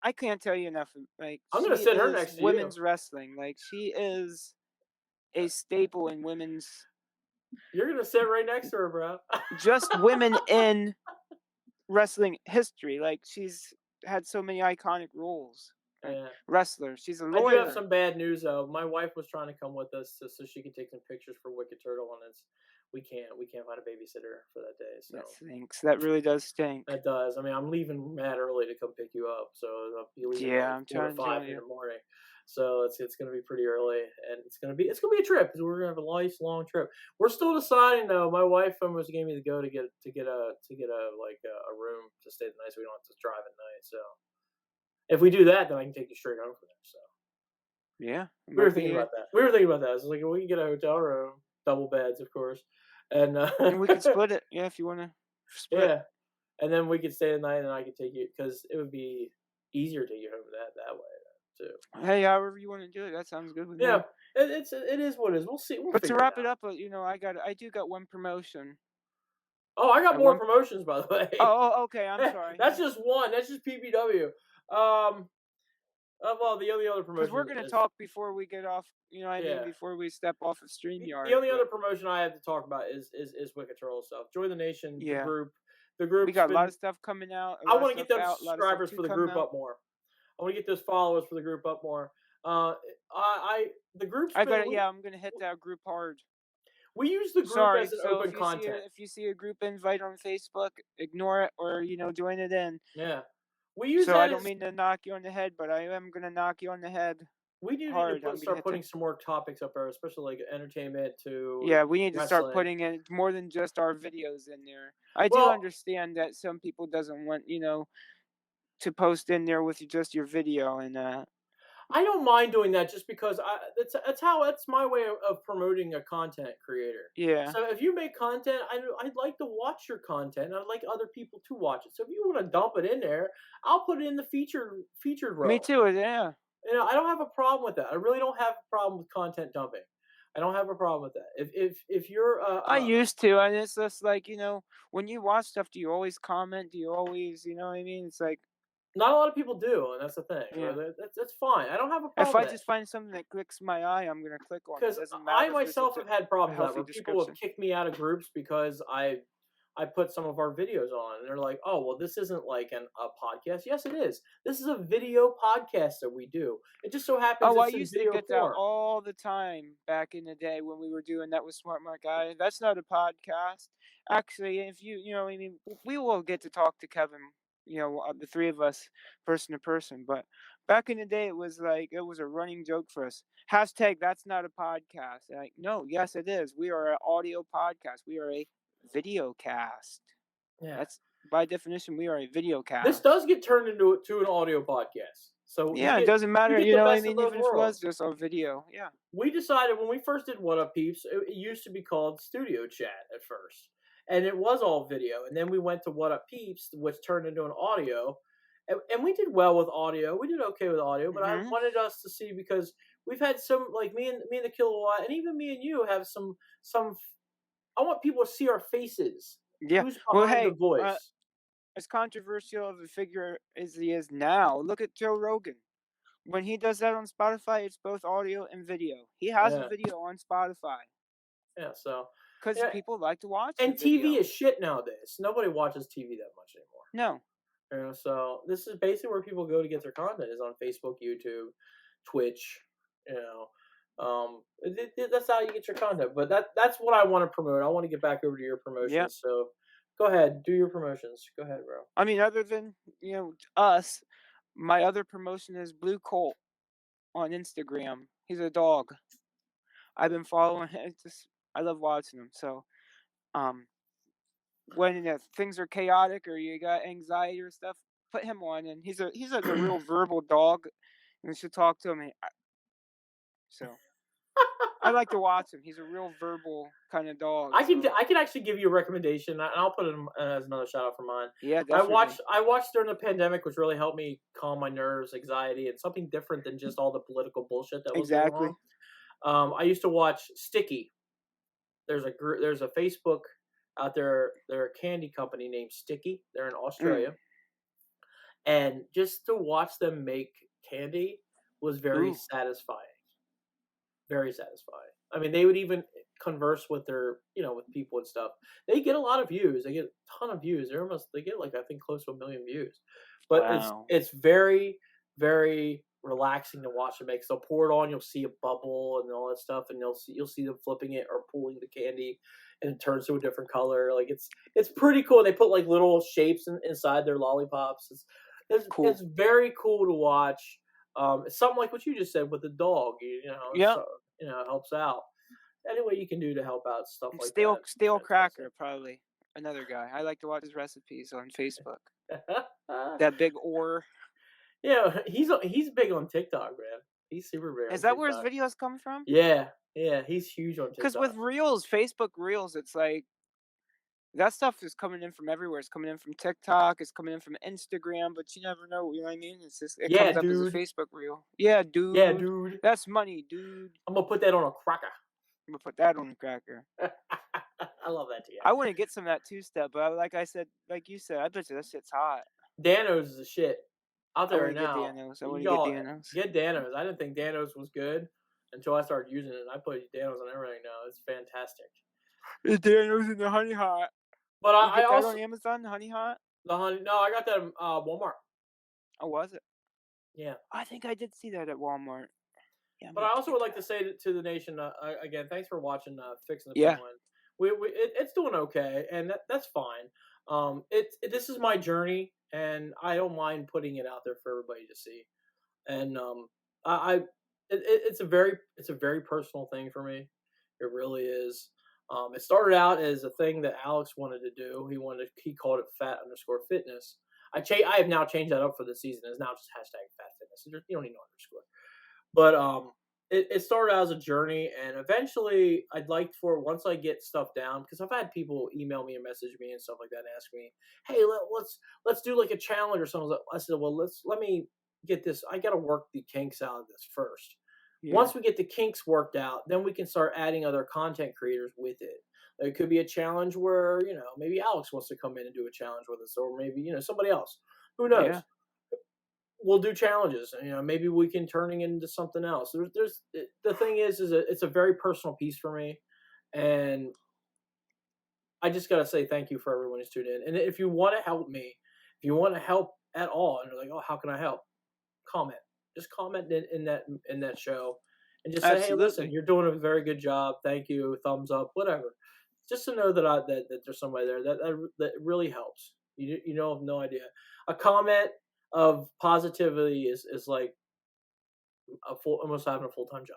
I can't tell you enough. Like, I'm gonna she sit her is next to you. women's wrestling. Like, she is a staple in women's. You're gonna sit right next to her, bro. Just women in wrestling history. Like, she's had so many iconic roles. Wrestler. She's a lawyer. I do have some bad news though. My wife was trying to come with us so she could take some pictures for Wicked Turtle, and we can't find a babysitter for that day. So that stinks. That really does stink. That does. I mean, I'm leaving mad early to come pick you up, so I'll be leaving I'm at 4 trying to to 5 tell in you. the morning. So it's gonna be pretty early, and it's gonna be a trip because we're gonna have a nice long trip. We're still deciding though. My wife almost gave me the go to get a room to stay the night, so we don't have to drive at night. So if we do that, then I can take you straight home from there. So we were thinking about that. It's like, we can get a hotel room, double beds, of course, and we could split it. Yeah, if you want to split. Yeah, and then we could stay the night, and I could take you, because it would be easier to get home that way too. Hey, however you want to do it, that sounds good with me. Yeah, it is what it is. We'll see. But to wrap it up, I do got one promotion. Oh, I got more promotions, by the way. Oh, okay. I'm sorry. That's just one. That's just PPW. Well, the only other promotion. Because we're gonna talk before we get off. Before we step off of StreamYard. The only other promotion I have to talk about is Wicked Turtle stuff. Join the Nation. Yeah. The group. We got a lot of stuff coming out. I want to get those subscribers for the group up more. I want to get those followers for the group up more. The group's. I'm gonna hit that group hard. We use the group as an open content. If you see a group invite on Facebook, ignore it or join it in. Yeah. We use I don't mean to knock you on the head, but I am gonna knock you on the head. We do need to start putting some more topics up there, especially like entertainment too. Yeah, we need to start putting in more than just our videos in there. I do understand that some people doesn't want to post in there with just your video and. I don't mind doing that just because that's my way of promoting a content creator. Yeah. So if you make content, I'd like to watch your content, and I'd like other people to watch it. So if you want to dump it in there, I'll put it in the featured row. Me too. Yeah. You know, I don't have a problem with that. I really don't have a problem with content dumping. I don't have a problem with that. If you're I used to, and it's just like, when you watch stuff, do you always comment? Do you always, you know what I mean? It's like, not a lot of people do, and that's the thing. Yeah. That's fine. I don't have a problem if I with just find something that clicks my eye, I'm gonna click on it. because Doesn't I matter if there's a myself have had problems with that, healthy where people have description. kicked me out of groups because I put some of our videos on, and they're like, "Oh, well, this isn't like a podcast." Yes, it is. This is a video podcast that we do. It just so happens Oh, I it's in used to video get that form. all the time back in the day when we were doing that with Smart Mark Guy. That's not a podcast. Actually, if you know what I mean, we will get to talk to Kevin, the three of us, person to person. But back in the day, it was a running joke for us. Hashtag that's not a podcast. Like, no, yes, it is. We are an audio podcast. We are a video cast. Yeah. That's by definition, we are a video cast. This does get turned into an audio podcast. So Yeah, it doesn't matter. you You get know the what I best of mean? both Even if it was worlds. just on video. Yeah. We decided when we first did What Up Peeps, it used to be called Studio Chat at first. And it was all video. And then we went to What Up Peeps, which turned into an audio. And we did well with audio. We did okay with audio, but I Mhm. wanted us to see, because we've had some, like me and the Kilowatt, and even me and you have some I want people to see our faces. Yeah. Who's Well, behind hey, the voice? as controversial of a figure as he is now, look at Joe Rogan. When he does that on Spotify, it's both audio and video. He has Yeah. a video on Spotify Yeah, so because yeah. people like to watch And the video. TV is shit nowadays. Nobody watches TV that much anymore. No. You know, so this is basically where people go to get their content, is on Facebook, YouTube, Twitch. You know, that's how you get your content. But that's what I want to promote. I want to get back over to your promotions. Yeah. So go ahead, do your promotions. Go ahead, bro. I mean, other than us, my other promotion is Blue Colt on Instagram. He's a dog. I've been following him. I love watching him. So, when things are chaotic or you got anxiety or stuff, put him on. And he's a real verbal dog. And you should talk to him. So I like to watch him. He's a real verbal kind of dog. I can actually give you a recommendation, and I'll put it as another shout out for mine. Yeah, definitely. I watched during the pandemic, which really helped me calm my nerves, anxiety, and something different than just all the political bullshit that was going on. I used to watch Sticky. There's a Facebook out there. They're a candy company named Sticky. They're in Australia, and just to watch them make candy was very satisfying. Very satisfying. I mean, they would even converse with their, with people and stuff. They get a lot of views. They get a ton of views. They get like, I think, close to 1 million views. But wow. it's very, very relaxing to watch them make. So pour it on, you'll see a bubble and all that stuff, and you'll see them flipping it or pulling the candy, and it turns to a different color. Like it's pretty cool. They put like little shapes inside their lollipops. It's cool. It's very cool to watch. It's something like what you just said with the dog. Yeah. So, it helps out. Any way you can do to help out, stuff like Stale, that. Stale Cracker, probably another guy. I like to watch his recipes on Facebook. That big ore. Yeah, he's big on TikTok, man. He's super big. Is that where his videos come from? Yeah, he's huge on TikTok. Because with Reels, Facebook Reels, it's like that stuff is coming in from everywhere. It's coming in from TikTok. It's coming in from Instagram. But you never know. You know what I mean? It's just it comes up as a Facebook Reel. Yeah, dude. Yeah, dude. That's money, dude. I'm gonna put that on a cracker. I'm gonna put that on a cracker. I love that too. I want to get some of that two-step, but like you said, I bet you that shit's hot. Danos is the shit out there right now. I want to get Danos. Get Danos. I didn't think Danos was good until I started using it. I put Danos on everything now. It's fantastic. The Danos and the Honey Hot. But I also on Amazon, the Honey Hot. The honey. No, I got that at Walmart. Oh, was it? Yeah. I think I did see that at Walmart. Yeah, but I also would like to say to the nation again, thanks for watching Fixing the Yeah. Penguin. It's doing okay, and that's fine. This is my journey, and I don't mind putting it out there for everybody to see. And it's a very personal thing for me. It really is. It started out as a thing that Alex wanted to do. He called it fat_fitness. I have now changed that up for the season. It's now just #fatfitness. You don't need no underscore. But it started out as a journey, and eventually I'd like for once I get stuff down, because I've had people email me and message me and stuff like that and ask me, hey, let's do like a challenge or something. I said, well, let me get this. I got to work the kinks out of this first. Yeah. Once we get the kinks worked out, then we can start adding other content creators with it. It could be a challenge where, maybe Alex wants to come in and do a challenge with us, or maybe, somebody else. Who knows? Yeah. We'll do challenges. Maybe we can turn it into something else. The thing is it's a very personal piece for me, and I just gotta say thank you for everyone who's tuned in. And if you want to help me, if you want to help at all, and you're like, oh, how can I help? Comment. Just comment in that show, and just say, Absolutely. hey, listen, you're doing a very good job. Thank you. Thumbs up. Whatever. Just to know that that there's somebody there that really helps. You have no idea. A comment of positivity is like almost having a full-time job,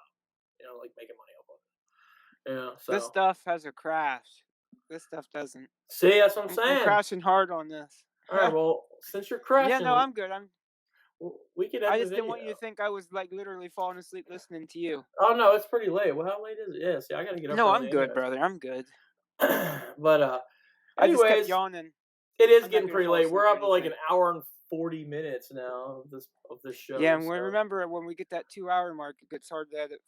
like making money off of it. So this stuff has a crash. This stuff doesn't. See, that's what I'm saying. I'm crashing hard on this. All right, well, since you're crashing, yeah, no, I'm good. We could. I just didn't want you to think I was like literally falling asleep listening to you. Oh no, it's pretty late. Well, how late is it? Yeah, see, I gotta get up. No, I'm good, brother. I'm good. But I just kept anyways, yawning. it is I'm getting pretty late. We're up at like an hour and 40 minutes now of this show. Yeah, and remember when we get that 2-hour mark, it gets hard to edit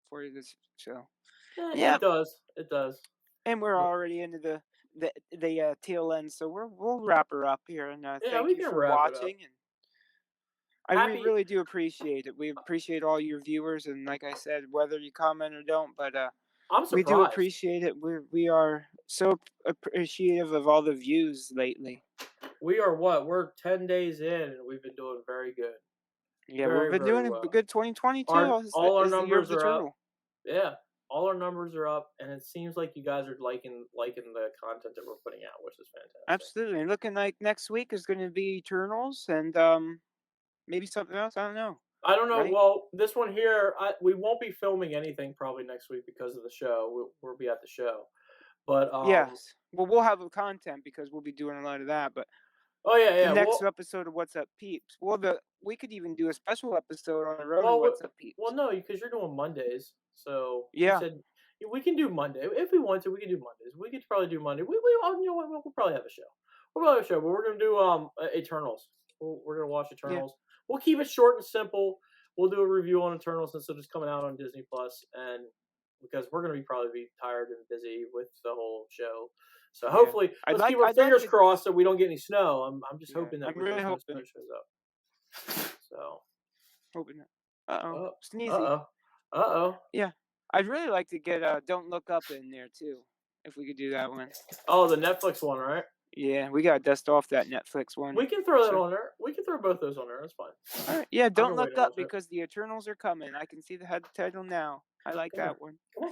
for this show. Yeah, it does. It does. And we're already into the tail end, so we'll wrap her up here. And thank you for watching. And we really do appreciate it. We appreciate all your viewers, and like I said, whether you comment or don't, but I'm surprised. We do appreciate it. We are so appreciative of all the views lately. We are what? We're 10 days in, and we've been doing very good. Yeah, we've been doing a good 2022. All our numbers are up. Yeah, all our numbers are up, and it seems like you guys are liking the content that we're putting out, which is fantastic. Absolutely. And looking like next week is going to be Eternals and maybe something else. I don't know. Right? Well, this one here, we won't be filming anything probably next week because of the show. We'll be at the show. But yes. Well, we'll have content because we'll be doing a lot of that. But yeah. The next episode of What's Up, Peeps. Well, we could even do a special episode on the road of What's Up, Peeps. Well, no, because you're doing Mondays. So yeah, you said we can do Monday if we want to. We can do Mondays. We could probably do Monday. We'll probably have a show. We'll probably have a show, but we're gonna do Eternals. We're gonna watch Eternals. Yeah. We'll keep it short and simple. We'll do a review on Eternals since it's coming out on Disney Plus, and because we're gonna probably be tired and busy with the whole show. So hopefully, let's keep our fingers crossed that we don't get any snow. I'm just hoping that really snow shows up. So hoping that. Sneezy. Yeah, I'd really like to get Don't Look Up in there too, if we could do that one. Oh, the Netflix one, right? Yeah, we gotta dust off that Netflix one. We can throw that on there. We can throw both those on there. That's fine. All right. Yeah, Don't Look Up because the Eternals are coming. I can see the head title now. I like that one. Come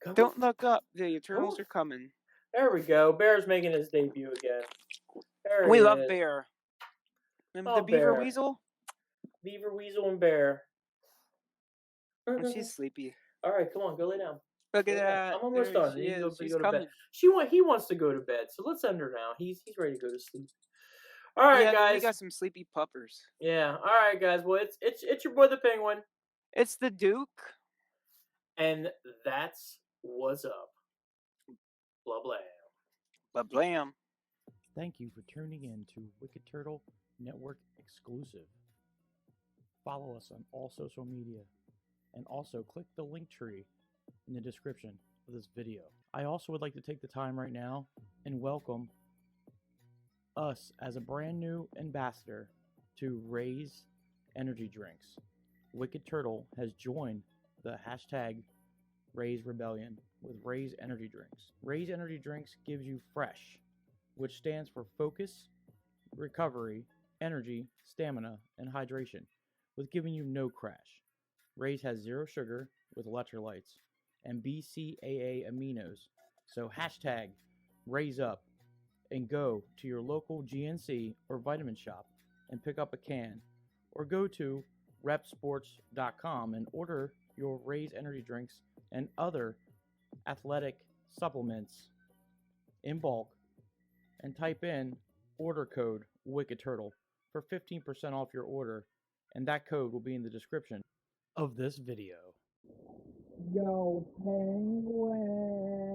on. Don't Look Up. The Eternals are coming. There we go. Bear's making his debut again. We love Bear. Remember the Beaver Weasel? Beaver Weasel and Bear. Oh, she's sleepy. All right, come on, go lay down. Look at that. I'm almost done. She's coming. He wants to go to bed, so let's end her now. He's ready to go to sleep. All right, guys. We got some sleepy puppers. Yeah. All right, guys. Well, it's your boy the Penguin. It's the Duke. And that's what's up. Blah blam. Blah blam. Thank you for tuning in to Wicked Turtle Network exclusive. Follow us on all social media, and also click the link tree in the description of this video. I also would like to take the time right now and welcome us as a brand new ambassador to RAZE energy drinks. Wicked Turtle has joined the hashtag RAZE Rebellion with RAZE energy drinks. RAZE energy drinks gives you fresh, which stands for focus, recovery, energy, stamina, and hydration, with giving you no crash. RAZE has 0 sugar with electrolytes and BCAA aminos. So hashtag RAZE up and go to your local GNC or vitamin shop and pick up a can, or go to repsports.com and order your RAZE energy drinks and other athletic supplements in bulk, and type in order code Wicked Turtle for 15% off your order and that code will be in the description of this video. Yo, penguin.